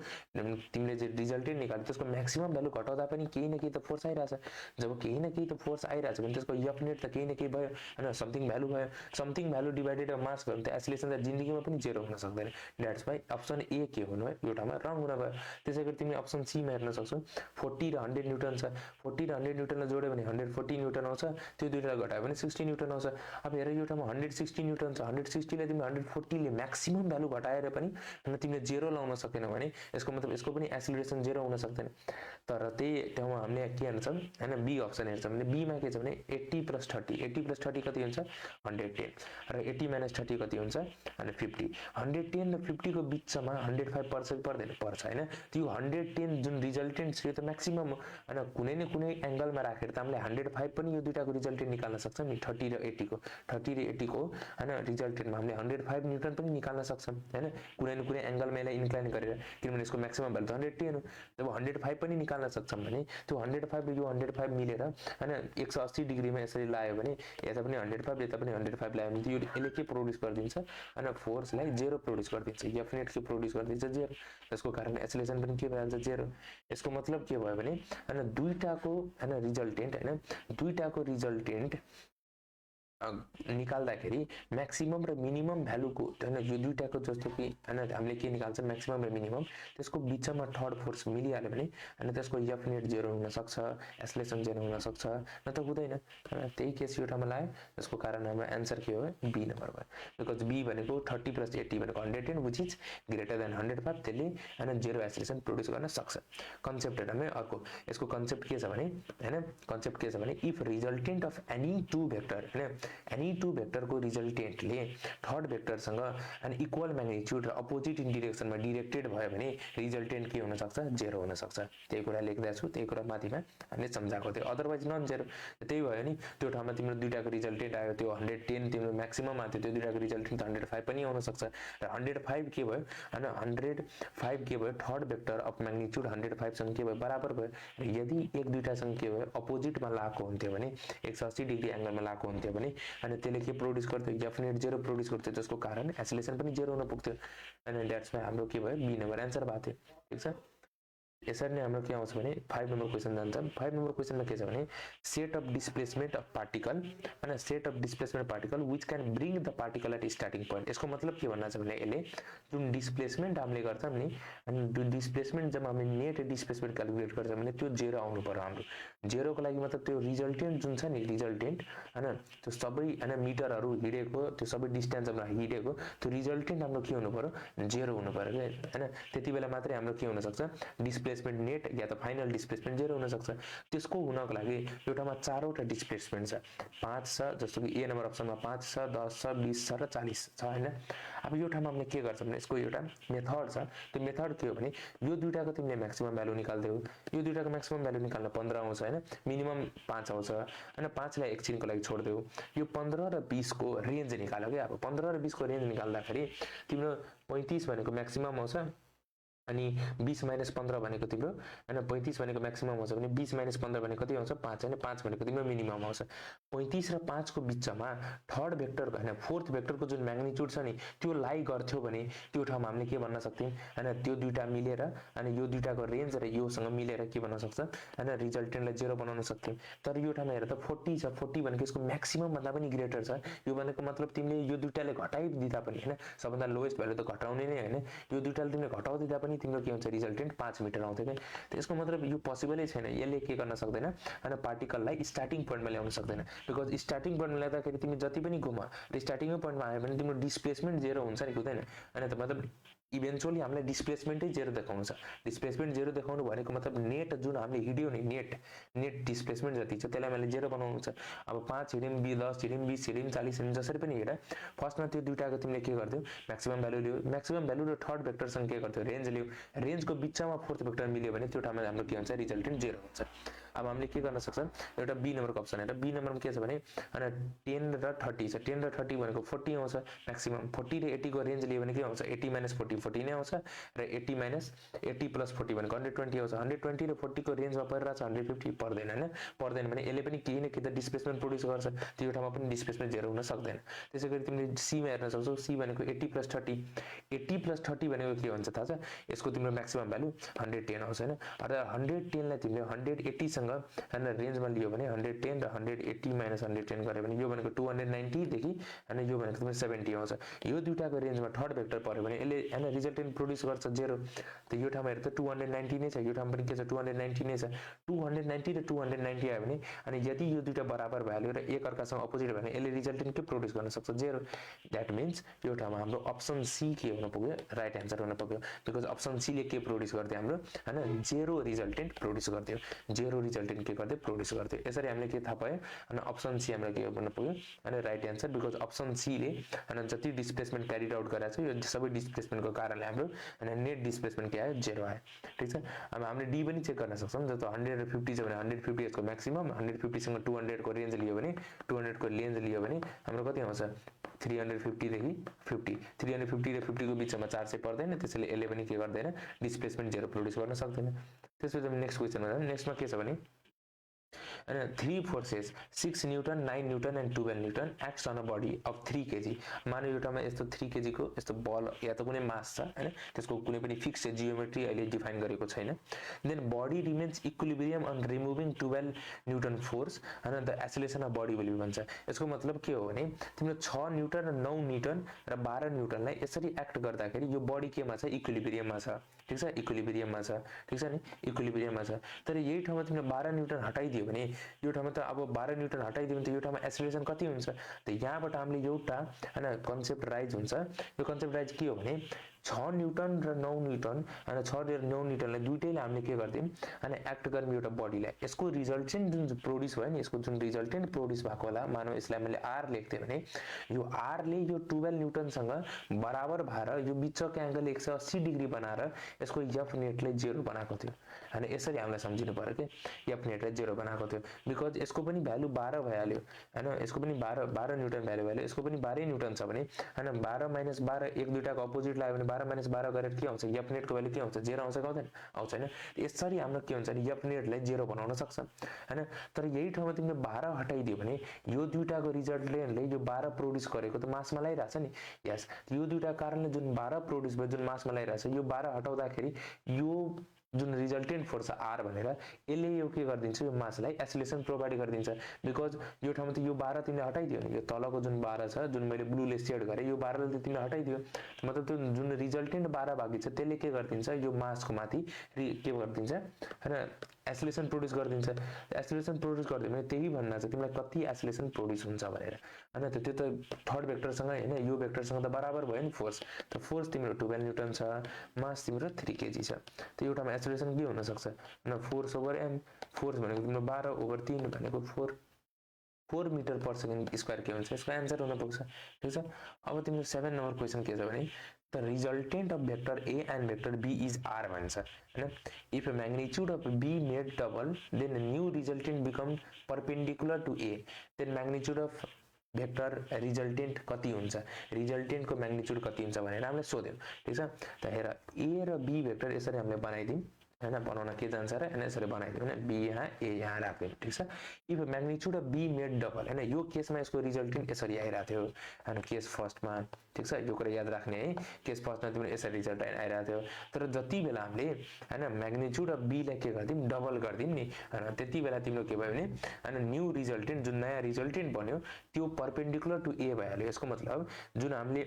तिमीले जे रिजल्टेन्ट निकाल्यो त्यसको म्याक्सिमम भ्यालु घटाउँदा पनि केही न केही त फोर्स आइराछ जब केही न केही त फोर्स आइराछ भने त्यसको f नेट त केही न केही भयो हैन समथिङ भ्यालु भयो समथिङ भ्यालु डिवाइडेड बाइ मास गर्नु त एक्सेलरेसन त जिन्दगीमा पनि जेरो हुन सक्दैन दैट्स व्हाई अप्सन ए के हुनु है एउटामा रङ हुन गयो त्यसैगरी तिमीले अप्सन सी मा हेर्न सक्छौ 40 र 100 न्यूटन छ 40 र 100 न्यूटनलाई जोड्यो भने 140 न्यूटन आउँछ त्यो दुईटा घटायो भने 60 न्यूटन आउँछ अब हेर यो ठाउँमा 160 न्यूटन छ 160 लाई तिमीले 140 ले म्याक्सिमम भ्यालु घटाएर पनि हैन तिमीले जेरो लाउन सकेन भने यसको मतलब यसको पनि एक्सेलरेसन जेरो हुन सक्दैन तर त्यही ठाउँमा हामीले के हेर्छौं हैन बी अप्सन हेर्छौं भने बी मा के छ भने 80 + 30 80 + 30 कति हुन्छ 110 र 80 - 30 कति हुन्छ अनि 50 110 र 50 को बीचमा 105 पर्छ पर्दैन पर्छ हैन त्यो 110 जुन रिजल्टेन्ट छ यो त म्याक्सिमम हैन कुनै न कुनै एंगलमा राखेर त हामीले 105 पनि यो दुईटाको रिजल्टेन्ट निकाल्न सक्छौं नि 30 र 80 को 30 र 80 को हैन रिजल्टेन्टमा हामीले 105 न्यूटन पनि निकाल्न सक्छौं हैन कुनै न कुनै एंगलमा यसलाई इन्क्लाइन गरेर किनभने यसको म्याक्सिमम भ्यालु 110 हो जब 105 पनि निकाल्न सक्छौं भने त्यो 105 र यो 105 मिलेर हैन 180 डिग्रीमा यसरी लायो भने यता पनि 105 यता पनि 105 लायो भने यो यसले के प्रोड्युस गर्दिन्छ हैन फोर्सलाई जेरो प्रोड्युस गर्दिन्छ f नेट के प्रोड्युस गर्दिन्छ जेरो त्यसको कारण एक्सेलरेसन पनि के भइहाल्छ जेरो यसको मतलब के भयो भने हैन दुईटाको हैन रिजल्टेन्ट हैन दुईटाको रिजल्टेन्ट निकाल्दाखेरि म्याक्सिमम र मिनिमम भ्यालुको हैन यो दुईटाको जस्तो कि हैन हामीले के निकाल्छ म्याक्सिमम र मिनिमम त्यसको बीचमा थर्ड फोर्स मिलिहाल्यो भने हैन त्यसको f नेट जेरो हुन सक्छ एक्सेलरेसन जेरो हुन सक्छ न त हुँदैन हैन त्यही केस यो ठाउँमा लाग्यो त्यसको कारण हाम्रो आन्सर के हो बी नम्बर भयो बिकज बी भनेको 30 + 80 भनेको 110 व्हिच इज ग्रेटर देन 105 त्यसले हैन जेरो एक्सेलरेसन प्रोड्युस गर्न सक्छ कन्सेप्ट हेर्नुमै अर्को यसको कन्सेप्ट के छ भने हैन कन्सेप्ट के छ भने if resultant of any two vector हैन एनी टु भेक्टरको रिजल्टेन्टले थर्ड भेक्टरसँग अनि इक्वल म्याग्निट्युड र अपोजिट इन डिरेक्सनमा डिरेक्टेड भयो भने रिजल्टेन्ट के हुन सक्छ 0 हुन सक्छ त्यही कुरा लेख्दै छु त्यही कुरा माथिमा हामीले सम्झाएको थियो अदरवाइज नन जेरो त्यही भयो नि त्यो ठाउँमा तिम्रो दुईटाको रिजल्टेन्ट आयो त्यो 110 तिम्रो म्याक्सिमम आयो त्यो दुईटाको रिजल्टेन्ट 105 पनि आउन सक्छ र 105 के भयो अनि 105 के भयो थर्ड भेक्टर अफ म्याग्निट्युड 105 सँग के भयो बराबर भयो र यदि एक दुईटासँग के भयो अपोजिटमा लागेको हुन्थ्यो भने 180 डिग्री एंगलमा लागेको हुन्थ्यो भने अनि त्यसले के प्रोड्युस गर्थ्यो डेफिनेट 0 प्रोड्युस गर्थ्यो जसको कारण एसिलेसन पनि 0 हुन पुग्थ्यो अनि द्याट्स वाइ हाम्रो के भयो बी नम्बर आन्सर भएको थियो ठीक छ यसरी नै हाम्रो के आउँछ भने 5 नम्बर क्वेशन जान्छ 5 नम्बर क्वेशनमा के छ भने set of displacement of particle अनि set of displacement particle which can bring the particle at starting point यसको मतलब के भन्न छ भने यसले जुन डिस्प्लेसमेन्ट हामीले गर्छौं नि अनि त्यो डिस्प्लेसमेन्ट जब हामीले नेट डिस्प्लेसमेन्ट क्याल्कुलेट गर्छौं भने त्यो 0 आउनु पर्यो हाम्रो 0 को लागि मतलब त्यो रिजल्टेन्ट जुन छ नि रिजल्टेन्ट हैन त्यो सबै हैन मिटरहरु हिडेको त्यो सबै डिस्टेन्समा हिडेको त्यो रिजल्टेन्ट हाम्रो के हुनु पर्यो 0 हुनु पर्यो हैन त्यतिबेला मात्रै हाम्रो के हुन सक्छ डिस्प्लेसमेन्ट नेट या त फाइनल डिस्प्लेसमेन्ट 0 हुन सक्छ त्यसको हुनको लागि एउटामा चारवटा डिस्प्लेसमेन्ट छ 5 छ जस्तो कि ए नम्बर अप्सनमा 5 छ 10 छ 20 छ र 40 छ हैन अब यो ठाउँमा हामीले के गर्छौं भने यसको एउटा मेथड छ त्यो मेथड के हो भने यो दुईटाको तिमीले म्याक्सिमम भ्यालु निकाल्दै हो यो दुईटाको म्याक्सिमम भ्यालु निकाल्न 15 आउँछ हैन मिनिमम 5 आउँछ हैन 5 लाई एकछिनको लागि छोड्दै हो यो 15 र 20 को रेन्ज निकाल्यो के अब 15 र 20 को रेन्ज निकाल्दाखेरि तिम्रो 35 भनेको म्याक्सिमम आउँछ अनि 20 माइनस 15 भनेको तिम्रो हैन 35 भनेको म्याक्सिमम आउँछ भने 20 माइनस 15 भनेको कति आउँछ 5 हैन 5 भनेको तिम्रो मिनिमम आउँछ 35 र 5 को बीचमा थर्ड भेक्टर हैन फोर्थ भेक्टरको जुन म्याग्निट्युड छ नि त्यो लाई गर्थ्यो भने त्यो ठाउँमा हामीले के भन्न सक्थ्यौं हैन त्यो दुईटा मिलेर अनि यो दुईटाको रेन्ज र योसँग मिलेर के भन्न सक्छ हैन रिजल्टेन्टलाई 0 बनाउन सक्थ्यौं तर यो ठाउँमा हेर त 40 छ 40 भनेको यसको म्याक्सिमम भन्दा पनि ग्रेटर छ यो भनेको मतलब तिमीले यो दुईटाले घटाइदिदा पनि हैन सबभन्दा लोएस्ट भ्यालु त घटाउने नै हैन यो दुईटाले तिमीले घटाउँदिदा पनि तिम्रो के हुन्छ रिजल्टेन्ट 5 मिटर आउँथ्यो के त्यसको मतलब यो पोसिबलै छैन यसले के गर्न सक्दैन हैन पार्टिकललाई स्टार्टिङ पोइन्टमा ल्याउन सक्दैन बिकज स्टार्टिङ पोइन्टमा ल्याउँदाखेरि तिमी जति पनि घुमा र स्टार्टिङै पोइन्टमा आयो भने तिम्रो डिस्प्लेसमेन्ट 0 हुन्छ नि हुँदैन हैन त मतलब इभेन्चुअली हामीले डिस्प्लेसमेन्टै 0 देखाउनु छ डिस्प्लेसमेन्ट 0 देखाउनु भनेको मतलब नेट जुन हामीले हिड्यो नि नेट डिस्प्लेसमेन्ट जति छ त्यसलाई हामीले 0 बनाउनु छ अब 5 हिडिम 10 हिडिम 20 हिडिम 40 हिडिम जसरी पनि हिड फर्स्टमा त्यो दुईटाको तिमीले के गर्दियौ म्याक्सिमम भ्यालु लियो म्याक्सिमम भ्यालु र थर्ड भेक्टरसँग के गर्थ्यौ रेन्ज लियो रेन्जको बीचमा फोर्थ भेक्टर मिल्यो भने त्यो ठाउँमा हाम्रो के हुन्छ रिजल्टेन्ट 0 हुन्छ अब हामीले के गर्न सक्छौं एउटा बी नम्बरको अप्सन हेर बी नम्बरमा के छ भने हैन 10 र 30 छ 10 र 30 भनेको 40 आउँछ म्याक्सिमम 40 र 80 को रेन्ज लियो भने के आउँछ 80 माइनस 40 40 नै आउँछ र 80 माइनस 80 प्लस 40 भनेको 120 आउँछ 120 र 40 को रेन्जमा परिरहेछ 150 पर्दैन हैन पर्दैन भने यसले पनि केही न केही त डिस्प्लेसमेन्ट प्रोड्युस गर्छ त्यो ठाउँमा पनि डिस्प्लेसमेन्ट 0 हुन सक्दैन त्यसैगरी तिमीले सी मा हेर्न सक्छौ सी भनेको 80 प्लस 30 80 प्लस 30 भनेको के हुन्छ थाहा छ यसको तिम्रो म्याक्सिमम भ्यालु 110 आउँछ हैन र 110 लाई तिमीले 180 सँग हैन रेन्जमा लियो भने 110 र 180 माइनस 110 गरे भने यो भनेको 290 देखि हैन यो भनेको तिम्रो 70 आउँछ यो दुईटाको रेन्जमा थर्ड भेक्टर पर्यो भने यसले हैन रिजल्टेन्ट प्रोड्युस गर्छ 0 त यो ठाउँमा हेर त 290 नै छ यो ठाउँमा पनि के छ 290 नै छ 290 र 290 आयो भने अनि यदि यो दुईटा बराबर भ्यालु र एक अर्कासँग अपोजिट भयो भने यसले रिजल्टेन्ट के प्रोड्युस गर्न सक्छ 0 दैट मीन्स यो ठाउँमा हाम्रो अप्सन सी के हुन पुग्यो राइट आन्सर हुन पुग्यो बिकज अप्सन सी ले के प्रोड्युस गर्थ्यो हाम्रो हैन 0 रिजल्टेन्ट प्रोड्युस गर्थ्यो 0 रिजल्टेन्ट के गर्दै प्रोड्युस गर्थ्यो यसरी हामीले के थाहा पायो अनि अप्सन सी हाम्रो के हुन पुग्यो अनि right answer because option C ले अनि जति डिस्प्लेसमेन्ट क्यारिड आउट गरेछ यो सबै डिस्प्लेसमेन्टको कारणले हाम्रो अनि नेट डिस्प्लेसमेन्ट के आयो 0 आयो ठीक छ अब हामीले डी पनि चेक गर्न सक्छौं जस्तो 150 छ भने 150 यसको म्याक्सिमम 150 सँग 200 को रेन्ज लियो भने 200 को रेन्ज लियो भने हाम्रो कति आउँछ 350 देखि 50 350 र 50 को बीचमा 400 पर्दैन त्यसैले यसले पनि के गर्दैन डिस्प्लेसमेन्ट 0 प्रोड्युस गर्न सक्दैन त्यसपछि नेक्स्ट क्वेशनमा नेक्स्टमा के छ भने and 3 forces 6 Newton 9 Newton and 12 Newton acts on a body of 3 kg मानव एउटामा यस्तो 3 kg को यस्तो बल या त कुनै मास छ हैन त्यसको कुनै पनि फिक्स जियोमेट्री अहिले डिफाइन गरेको छैन then body remains equilibrium on removing 12 newton force हैन the acceleration of body will be भन्छ यसको मतलब के हो भने तिम्रो 6 न्यूटन र 9 न्यूटन र 12 न्यूटनलाई यसरी एक्ट गर्दाखेरि यो बडी केमा छ इक्विलिब्रियममा छ ठीक छ इक्विलिब्रियममा छ ठीक छ नि इक्विलिब्रियममा छ तर यही ठाउँमा तिमीले 12 न्यूटन हटाइदियो भने यो ठाउँमा त अब 12 न्यूटन हटाइदियो भने त यो ठाउँमा एक्सेलरेसन कति हुन्छ त यहाँबाट हामीले एउटा हैन कन्सेप्ट राइज हुन्छ यो कन्सेप्ट राइज के हो भने 6 न्युटन र 9 न्युटन हैन 6 र 9 न्युटनलाई दुईटैले हामीले के गर्दियौं हैन एक्ट गर्यौं एउटा बडीलाई यसको रिजल्टेन्ट जुन प्रोड्युस भयो नि यसको जुन रिजल्टेन्ट प्रोड्युस भएको होला मानौ यसलाई मैले r लेख्थे भने यो r ले यो 12 न्युटन सँग बराबर भएर यो बीचको एंगल 180 डिग्री बनाएर यसको f नेट ले 0 बनाएको थियो हैन यसरी हामीलाई सम्झिनु पर्यो के f नेट ले 0 बनाएको थियो बिकज यसको पनि भ्यालु 12 भइहाल्यो हैन यसको पनि 12 न्युटन भ्यालु भइहाल्यो यसको पनि 12 न्युटन छ भने हैन 12 - 12 एक दुईटाको अपोजिट लाग्यो भने 12 - 12 गरेर के आउँछ f नेट को भ्यालु के आउँछ 0 आउँछ कि आउँदैन आउँछ हैन यसरी हाम्रो के हुन्छ नि f नेट लाई 0 बनाउन सक्छ हैन तर यही ठाउँमा तिमीले 12 हटाइदियो भने यो दुईटाको रिजल्टले यो 12 प्रोड्युस गरेको त मासमा ल्याइराछ नि यस यो दुईटा कारणले जुन 12 प्रोड्युस भयो जुन मासमा ल्याइराछ यो 12 हटाउँदाखेरि यो जुन रिजल्टेन्ट फोर्स r भनेर यसले यो के गर्दिन्छ यो मासलाई एसिलेसन प्रोवाइड गर्दिन्छ बिकज यो ठाउँमा त यो 12 तिमीले हटाइदियो नि यो तलको जुन 12 छ जुन मैले ब्लूले शेड गरे यो 12 ले तिमीले हटाइदियो मतलब त्यो जुन रिजल्टेन्ट 12 भागी छ त्यसले के गर्दिन्छ यो मासको माथि के गर्दिन्छ हैन एसिलेसन प्रोड्युस गर्दिन्छ एसिलेसन प्रोड्युस गर्दियो भने त्यही भन्न छ तिमीलाई कति एसिलेसन प्रोड्युस हुन्छ भनेर हैन त्यो त थर्ड भेक्टर सँग हैन यो भेक्टर सँग त बराबर भयो नि फोर्स त फोर्स तिम्रो 12 न्युटन छ मास तिम्रो 3 केजी छ त एउटामा एसिलेसन के हुन सक्छ न फोर्स ओभर m फोर्स भनेको तिम्रो 12/3 भनेको 4 मिटर पर सेकेन्ड स्क्वायर के हुन्छ यसको आन्सर हुन पुग्छ ठीक छ अब तिम्रो 7 नम्बर क्वेशन के छ भने the resultant of vector a and vector b is r भन्छ हैन if a magnitude of b made double then a new resultant become perpendicular to a then magnitude of vector resultant कति हुन्छ resultant को magnitude कति हुन्छ भनेर हामीले सोध्यौं ठीक छ त हेर a र b भेक्टर यसरी हामीले बनाइदियौं हैन बनाउन के जान्छ र हैन यसरी बनाइदियौं हैन b यहाँ a यहाँ राख्यौं ठीक छ if magnitude of b made double हैन यो केसमा यसको रिजल्टेन्ट यसरी आइरा थियो हैन केस फर्स्टमा ठीक छ यो कुरा याद राख्ने है केस फर्स्टमा तिम्रो यसरी रिजल्ट आइरा थियो तर जति बेला हामीले हैन म्याग्निट्युड अफ b लाई के गर्दिम डबल गर्दिम नि हैन त्यति बेला तिम्रो के भयो भने हैन न्यू रिजल्टेन्ट जुन नयाँ रिजल्टेन्ट बन्यो त्यो परपेन्डिकुलर टु a भइहाल्यो यसको मतलब जुन हामीले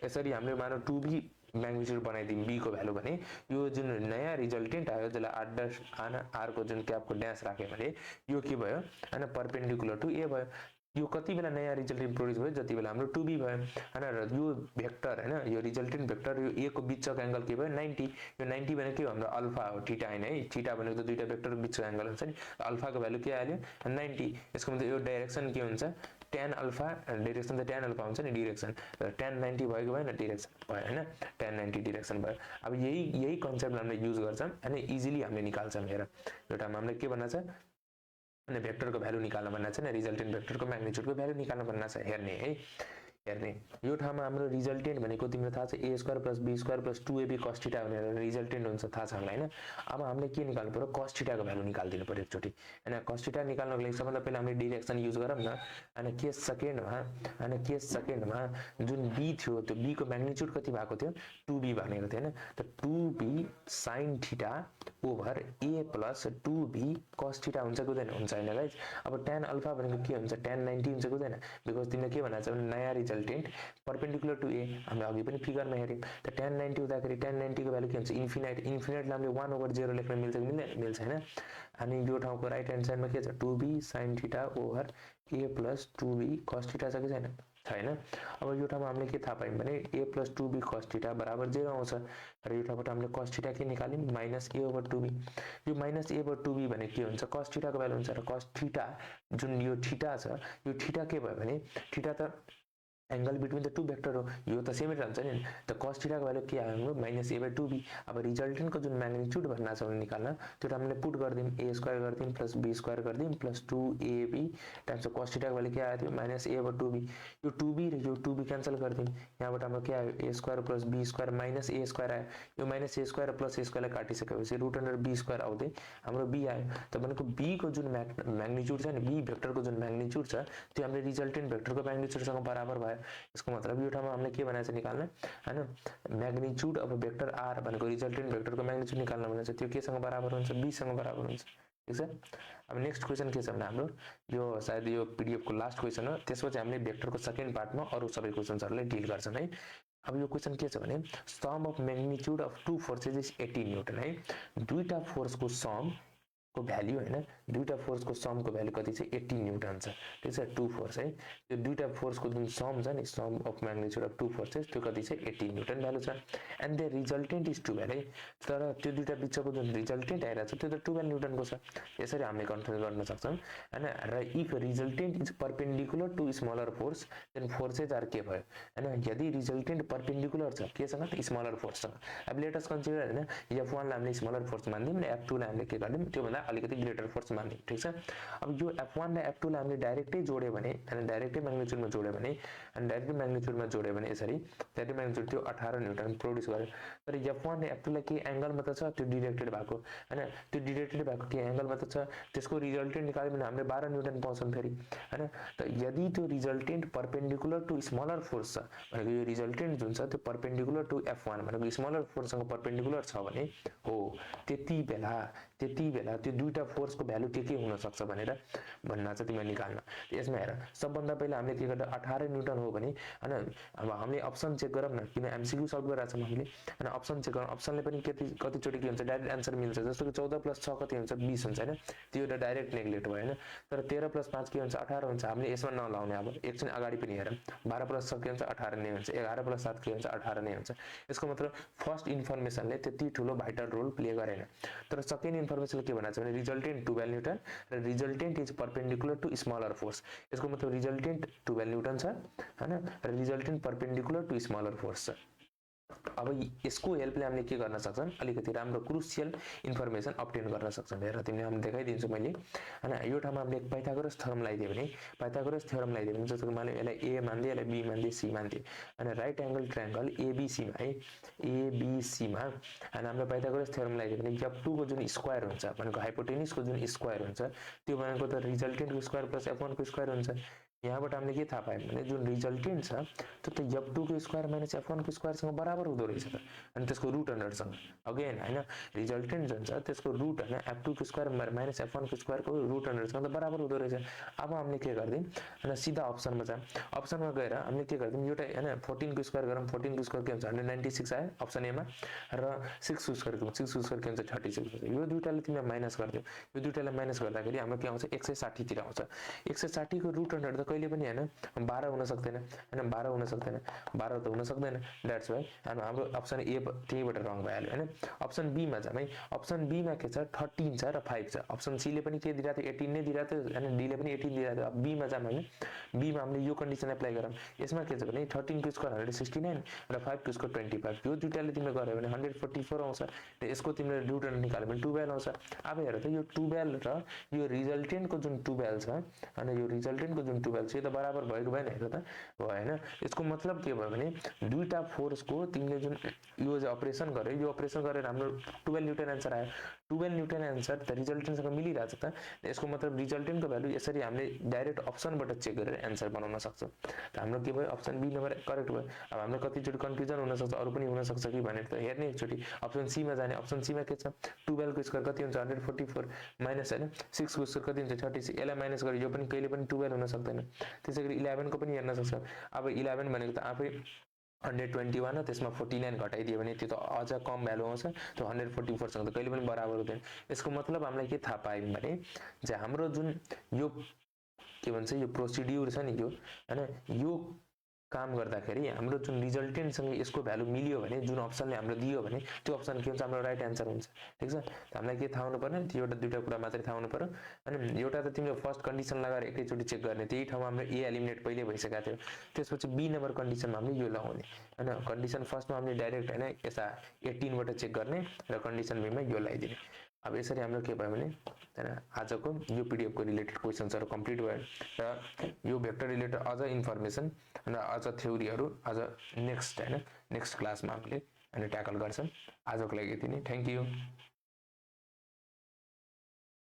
यसरी हामीले मानौ 2b म्याग्निट्युड बनाइदिम b को भ्यालु भने यो जुन नयाँ रिजल्टेन्ट आयो जसलाई r डैश r को जुन क्यापको ड्याश राखे भने यो के भयो हैन परपेन्डिकुलर टु a भयो यो कति बेला नयाँ रिजल्टेन्ट प्रोड्युस भयो जति बेला हाम्रो 2b भयो हैन र यो भेक्टर हैन यो रिजल्टेन्ट भेक्टर यो a को बीचको एंगल के भयो 90 यो 90 भनेको के हो हाम्रो अल्फा हो थीटा हैन है थीटा भनेको त दुईटा भेक्टरको बीचको एंगल हुन्छ नि अल्फा को भ्यालु के आयो 90 यसको मतलब यो डाइरेक्सन के हुन्छ tan अल्फा डाइरेक्सन त tan अल्फा हुन्छ नि डाइरेक्सन tan 90 भएको भएन डाइरेक्सन भयो हैन tan 90 डाइरेक्सन भयो अब यही कन्सेप्ट हामीले युज गर्छौं अनि इजिली हामीले निकाल्छौं हेर एउटा हामीले के भन्न छ अनि भेक्टर को भ्यालु निकाल्न भन्न छ नि रिजल्टेन्ट भेक्टर को म्याग्निट्युड को भ्यालु निकाल्न भन्न छ हेर्ने है हेर्ने यो ठाउँमा हाम्रो रिजल्टेन्ट भनेको तिम्रो थाहा छ a square + b square + 2ab cos θ भनेर रिजल्टेन्ट हुन्छ थाहा छ हामीलाई हैन अब हामीले के निकाल्नु पर्यो cos θ को भ्यालु निकाल्दिनु पर्यो एकचोटी हैन cos θ निकाल्नको लागि सबभन्दा पहिला हामीले डाइरेक्सन युज गरौँ न अनि केस सेकेन्डमा जुन b थियो त्यो b को म्याग्निट्युड कति भएको थियो 2b भनेको थियो हैन त 2b sin θ over a + 2b cos θ हुन्छ कि हुँदैन हुन्छ हैन गाइस अब tan अल्फा भनेको के हुन्छ tan 90 हुन्छ कि हुँदैन बिकज तिमीले के भन्न छ नयाँ रिजल्टेन्ट परपेन्डिकुलर टु a हामीले अघि पनि फिगरमा हेर्यौं त tan 90 हुँदाखेरि tan 90 को भ्यालु के हुन्छ इन्फिनाइट इन्फिनाइटलाई हामीले 1/0 लेख्न मिल्छ कि मिल्दैन मिल्छ हैन अनि यो ठाउँको राइट ह्यान्ड साइडमा के छ 2b sin θ over a + 2b cos θ छ कि छैन छैन अब यो ठाउँमा हामीले के थाहा पायौं भने a + 2b cos θ बराबर 0 आउँछ र यो ठाउँबाट हामीले cos θ के निकाल्यौं -a/2b यो -a/2b भने के हुन्छ cos θ को भ्यालु हुन्छ र cos θ जुन यो θ छ यो θ के भयो भने θ त angle between the two vector हो यो त सेमै रहन्छ नि त cos θ को भ्यालु के आयो हाम्रो -a/2b अब रिजल्टेन्ट को जुन म्याग्निट्युड भन्न छ भने निकाल्न त्यो हामीले पुट गर्दिम a स्क्वायर गर्दिम + b स्क्वायर गर्दिम + 2ab टाइम्स cos θ को भ्यालु के आयो थियो -a/2b यो 2b र यो 2b क्यान्सल गर्दिम यहाँबाट हाम्रो के आयो a square + b square -a square आयो यो -a square + a स्क्वायरलाई काटिसकेपछि √b square आउँदै हाम्रो b आयो त भनेको b को जुन म्याग्निट्युड छ नि b भेक्टर को जुन म्याग्निट्युड छ त्यो हामीले रिजल्टेन्ट भेक्टर को म्याग्निट्युड सँग बराबर भयो यसको मतलब यो ठाउँमा हामीले के भनेछ निकाल्न हैन म्याग्निट्युड अफ भेक्टर r भनेको रिजल्टेन्ट भेक्टर को म्याग्निट्युड निकाल्न भनेछ त्यो के सँग बराबर हुन्छ b सँग बराबर हुन्छ ठीक छ अब नेक्स्ट क्वेशन के छ भने हाम्रो यो सायद यो पीडीएफ को लास्ट क्वेशन हो त्यसपछि हामीले भेक्टर को सेकेन्ड पार्टमा अरु सबै क्वेशनहरुलाई डिल गर्छौं है अब यो क्वेशन के छ भने sum of magnitude of two forces is 80 newton है दुईटा फोर्स को सम को भ्यालु हैन दुईटा फोर्सको समको भ्यालु कति छ 80 न्युटन छ ठीक छ टु फोर्स है त्यो दुईटा फोर्सको जुन सम छ नि sum of magnitude of two forces त्यो कति छ 80 न्युटन भ्यालु छ एन्ड द रिजल्टेन्ट इज 12 है तर त्यो दुईटा बिचको जुन रिजल्टेन्ट आइरा छ त्यो त 12 न्युटनको छ यसरी हामीले कन्ट्रोल गर्न सक्छौं हैन र if resultant is perpendicular to smaller force then forces are के भयो हैन यदि रिजल्टेन्ट परपेन्डिकुलर छ के सँग स्मलर फोर्स सँग अब लेट अस कन्सिडर हैन F1 लाई हामीले स्मलर फोर्स मान्दियौ र F2 लाई हामीले के गर्दियौ त्यो भन्दा अलिकति ग्रेटर फोर्स मान्दियौ ठीक छ अब यो F1 र F2 लाई हामीले डाइरेक्टै जोड्यो भने अनि डाइरेक्टै म्याग्निट्युडमा जोड्यो भने अनि डाइरेक्टै म्याग्निट्युडमा जोड्यो भने यसरी डाइरेक्ट म्याग्निट्युड त्यो 18 न्युटन प्रोड्युस गर्यो तर F1 र F2 लाई के एंगलमा त छ त्यो डिरेक्टेड भएको हैन त्यो डिरेक्टेड भएको के एंगलमा त छ त्यसको रिजल्टेन्ट निकाल्यो भने हामीले 12 न्युटन पाउँछौं फेरि हैन त यदि त्यो resultant perpendicular to smaller force छ भनेको यो रिजल्टेन्ट जुन छ त्यो परपेन्डिकुलर टु F1 भनेको स्मलर फोर्ससँग परपेन्डिकुलर छ भने हो त्यति बेला त्यो दुईटा फोर्सको भ्यालु के हुन सक्छ भनेर भन्न चाहिँ तिमीले निकाल्न यसमा हेर सबभन्दा पहिला हामीले के गर्दा 18 न्युटन हो भने हैन अब हामीले अप्सन चेक गरौँ न किन एमसीक्यू सल्भ गरिरहेको छौं हामीले हैन अप्सन चेक गरौँ अप्सनले पनि कति चोटी के हुन्छ डाइरेक्ट आन्सर मिल्छ जस्तो कि 14 + 6 कति हुन्छ 20 हुन्छ हैन त्यो एउटा डाइरेक्ट नेग्लेक्ट भयो हैन तर 13 + 5 के हुन्छ 18 हुन्छ हामीले यसमा नलाउने अब एकछिन अगाडि पनि हेरौँ 12 + 6 के हुन्छ 18 नै हुन्छ 11 + 7 के हुन्छ 18 नै हुन्छ यसको मतलब फर्स्ट इन्फर्मेसनले त्यति ठुलो भाइटल रोल प्ले गरेन तर सेकेन्ड इन्फर्मेसनले के भन्छ भने रिजल्टेन्ट 12 न्युटन र resultant is perpendicular to smaller force यसको मतलब रिजल्टेन्ट 12 न्युटन छ हैन र resultant perpendicular to smaller force छ अब यसको हेल्पले हामीले के गर्न सक्छौं अलिकति राम्रो क्रुशियल इन्फर्मेसन अब्टेन गर्न सक्छौं हेर तिमीले हम देखाइदिन्छु मैले हैन यो ठाउँमा हामीले पाइथागोरस थ्योरम लगाइदियो भने पाइथागोरस थ्योरम लगाइदियो भने जस्तो कि माने यसलाई a मान्दिए यसलाई b मान्दिए c मान्दिए अनि राइट एंगल ट्रायंगल ABC मा है ABC मा अनि हामीले पाइथागोरस थ्योरम लगाइदियो भने F2 को जुन स्क्वायर हुन्छ भनेको हाइपोटेन्युस को जुन स्क्वायर हुन्छ त्यो भनेको त रिजल्टेन्ट को स्क्वायर प्लस F1 को स्क्वायर हुन्छ यहाँबाट हामीले के थाहा पायौं भने जुन रिजल्टेन्ट छ त्यो त F2 को स्क्वायर माइनस F1 को स्क्वायर सँग बराबर हुँदो रहेछ त अनि त्यसको रुट अन्डर सँग अगेन हैन रिजल्टेन्ट जुन छ त्यसको रुट हैन F2 को स्क्वायर माइनस F1 को स्क्वायर को रुट अन्डर सँग त बराबर हुँदो रहेछ अब हामीले के गर्दियौ हैन सिधा अप्सनमा जाम अप्सनमा गएर हामीले के गर्दियौ एउटा हैन 14 को स्क्वायर गरौँ 14 को स्क्वायर के हुन्छ 196 आयो अप्सन ए मा र 6 को स्क्वायर के 6 को स्क्वायर के हुन्छ 36 यो दुईटाले तिमीले माइनस गर्दियौ यो दुईटालाई माइनस गर्दाखेरि हाम्रो के आउँछ 160 तिर आउँछ 160 को रुट अन्डर त कहिले पनि हैन 12 हुन सक्दैन हैन 12 हुन सक्दैन 12 त हुन सक्दैन दैट्स व्हाई हाम्रो अप्सन ए त्यहीबाट रङ भइहाल्यो हैन अप्सन बी मा जाम है अप्सन बी मा के छ 13 छ र 5 छ अप्सन सी ले पनि के दिइराथ्यो 18 नै दिइराथ्यो हैन डी ले पनि 18 दिइराथ्यो अब बी मा जाम हैन बी मा हामीले यो कन्डिसन एप्लाई गरौँ यसमा के छ भने 13 को स्क्वायर 169 र 5 को स्क्वायर 25 यो दुईटाले तिमीले गर्यो भने 144 आउँछ र यसको तिमीले रुट अन्डर निकाल्यो भने 12 आउँछ अब हेर त यो 12 र यो रिजल्टेन्ट को जुन 12 छ अनि यो रिजल्टेन्ट को जुन 12 छ यो त बराबर भएको भएन हेर त भएन यसको मतलब के भयो भने दुईटा फोर्स को तिमीले जुन यो अपरेसन गर्यो यो अपरेसन गरेर हाम्रो 12 न्युटन आन्सर आयो 12 न्युटन आन्सर त रिजल्टेन्ट सँग मिलिरहेछ त यसको मतलब रिजल्टेन्ट को भ्यालु यसरी हामीले डाइरेक्ट अप्सनबाट चेक गरेर आन्सर बनाउन सक्छौं त हाम्रो के भयो अप्सन बी नम्बर करेक्ट भयो अब हाम्रो कति चोटी कन्फ्युजन हुन सक्छ अरु पनि हुन सक्छ कि भनेर त हेर्ने एकचोटी अप्सन सी मा जाने अप्सन सी मा के छ 12 को स्क्वायर कति हुन्छ 144 माइनस हैन 6 को स्क्वायर कति हुन्छ 36 यसलाई माइनस गरे यो पनि कहिले पनि 12 हुन सक्दैन त्यसैगरी 11 को पनि हेर्न सक्छ अब 11 भनेको त आफै 121 त्यसमा 49 घटाइदियो भने त्यो त अझ कम भ्यालु आउँछ त्यो 144 सँग त कहिले पनि बराबर हुँदैन यसको मतलब हामीलाई के थाहा पायौं भने जे हाम्रो जुन यो के भन्छ यो प्रोसिड्युर छ नि यो हैन यो काम गर्दाखेरि हाम्रो जुन रिजल्टेन्ट सँग यसको भ्यालु मिल्यो भने जुन अप्सनले हाम्रो दियो भने त्यो अप्सन के हुन्छ हाम्रो राइट आन्सर हुन्छ ठीक छ त हामीलाई के थाहा हुनु पर्ने त्यो एउटा दुईटा कुरा मात्रै थाहा हुनु पर्यो अनि एउटा त तिमीले फर्स्ट कन्डिसन लगाएर एकैचोटी चेक गर्ने त्यही ठाउँमा हाम्रो ए एलिमिनेट पहिले भइसकेको थियो त्यसपछि बी नम्बर कन्डिसनमा हामीले यो लगाउने हैन कन्डिसन फर्स्टमा हामीले डाइरेक्ट हैन यसा 18 बाट चेक गर्ने र कन्डिसन बी मा यो लगाइदिने अब यसरी हाम्रो के भयो भने हैन आजको यो पीडीएफ को रिलेटेड क्वेशन्सहरु कम्प्लिट भयो र यो भेक्टर रिलेटेड अझ इन्फर्मेसन र अझ थ्योरीहरु अझ नेक्स्ट क्लासमा हामीले अनि ट्याकल गर्छौं आजको लागि यति नै थ्यांक यू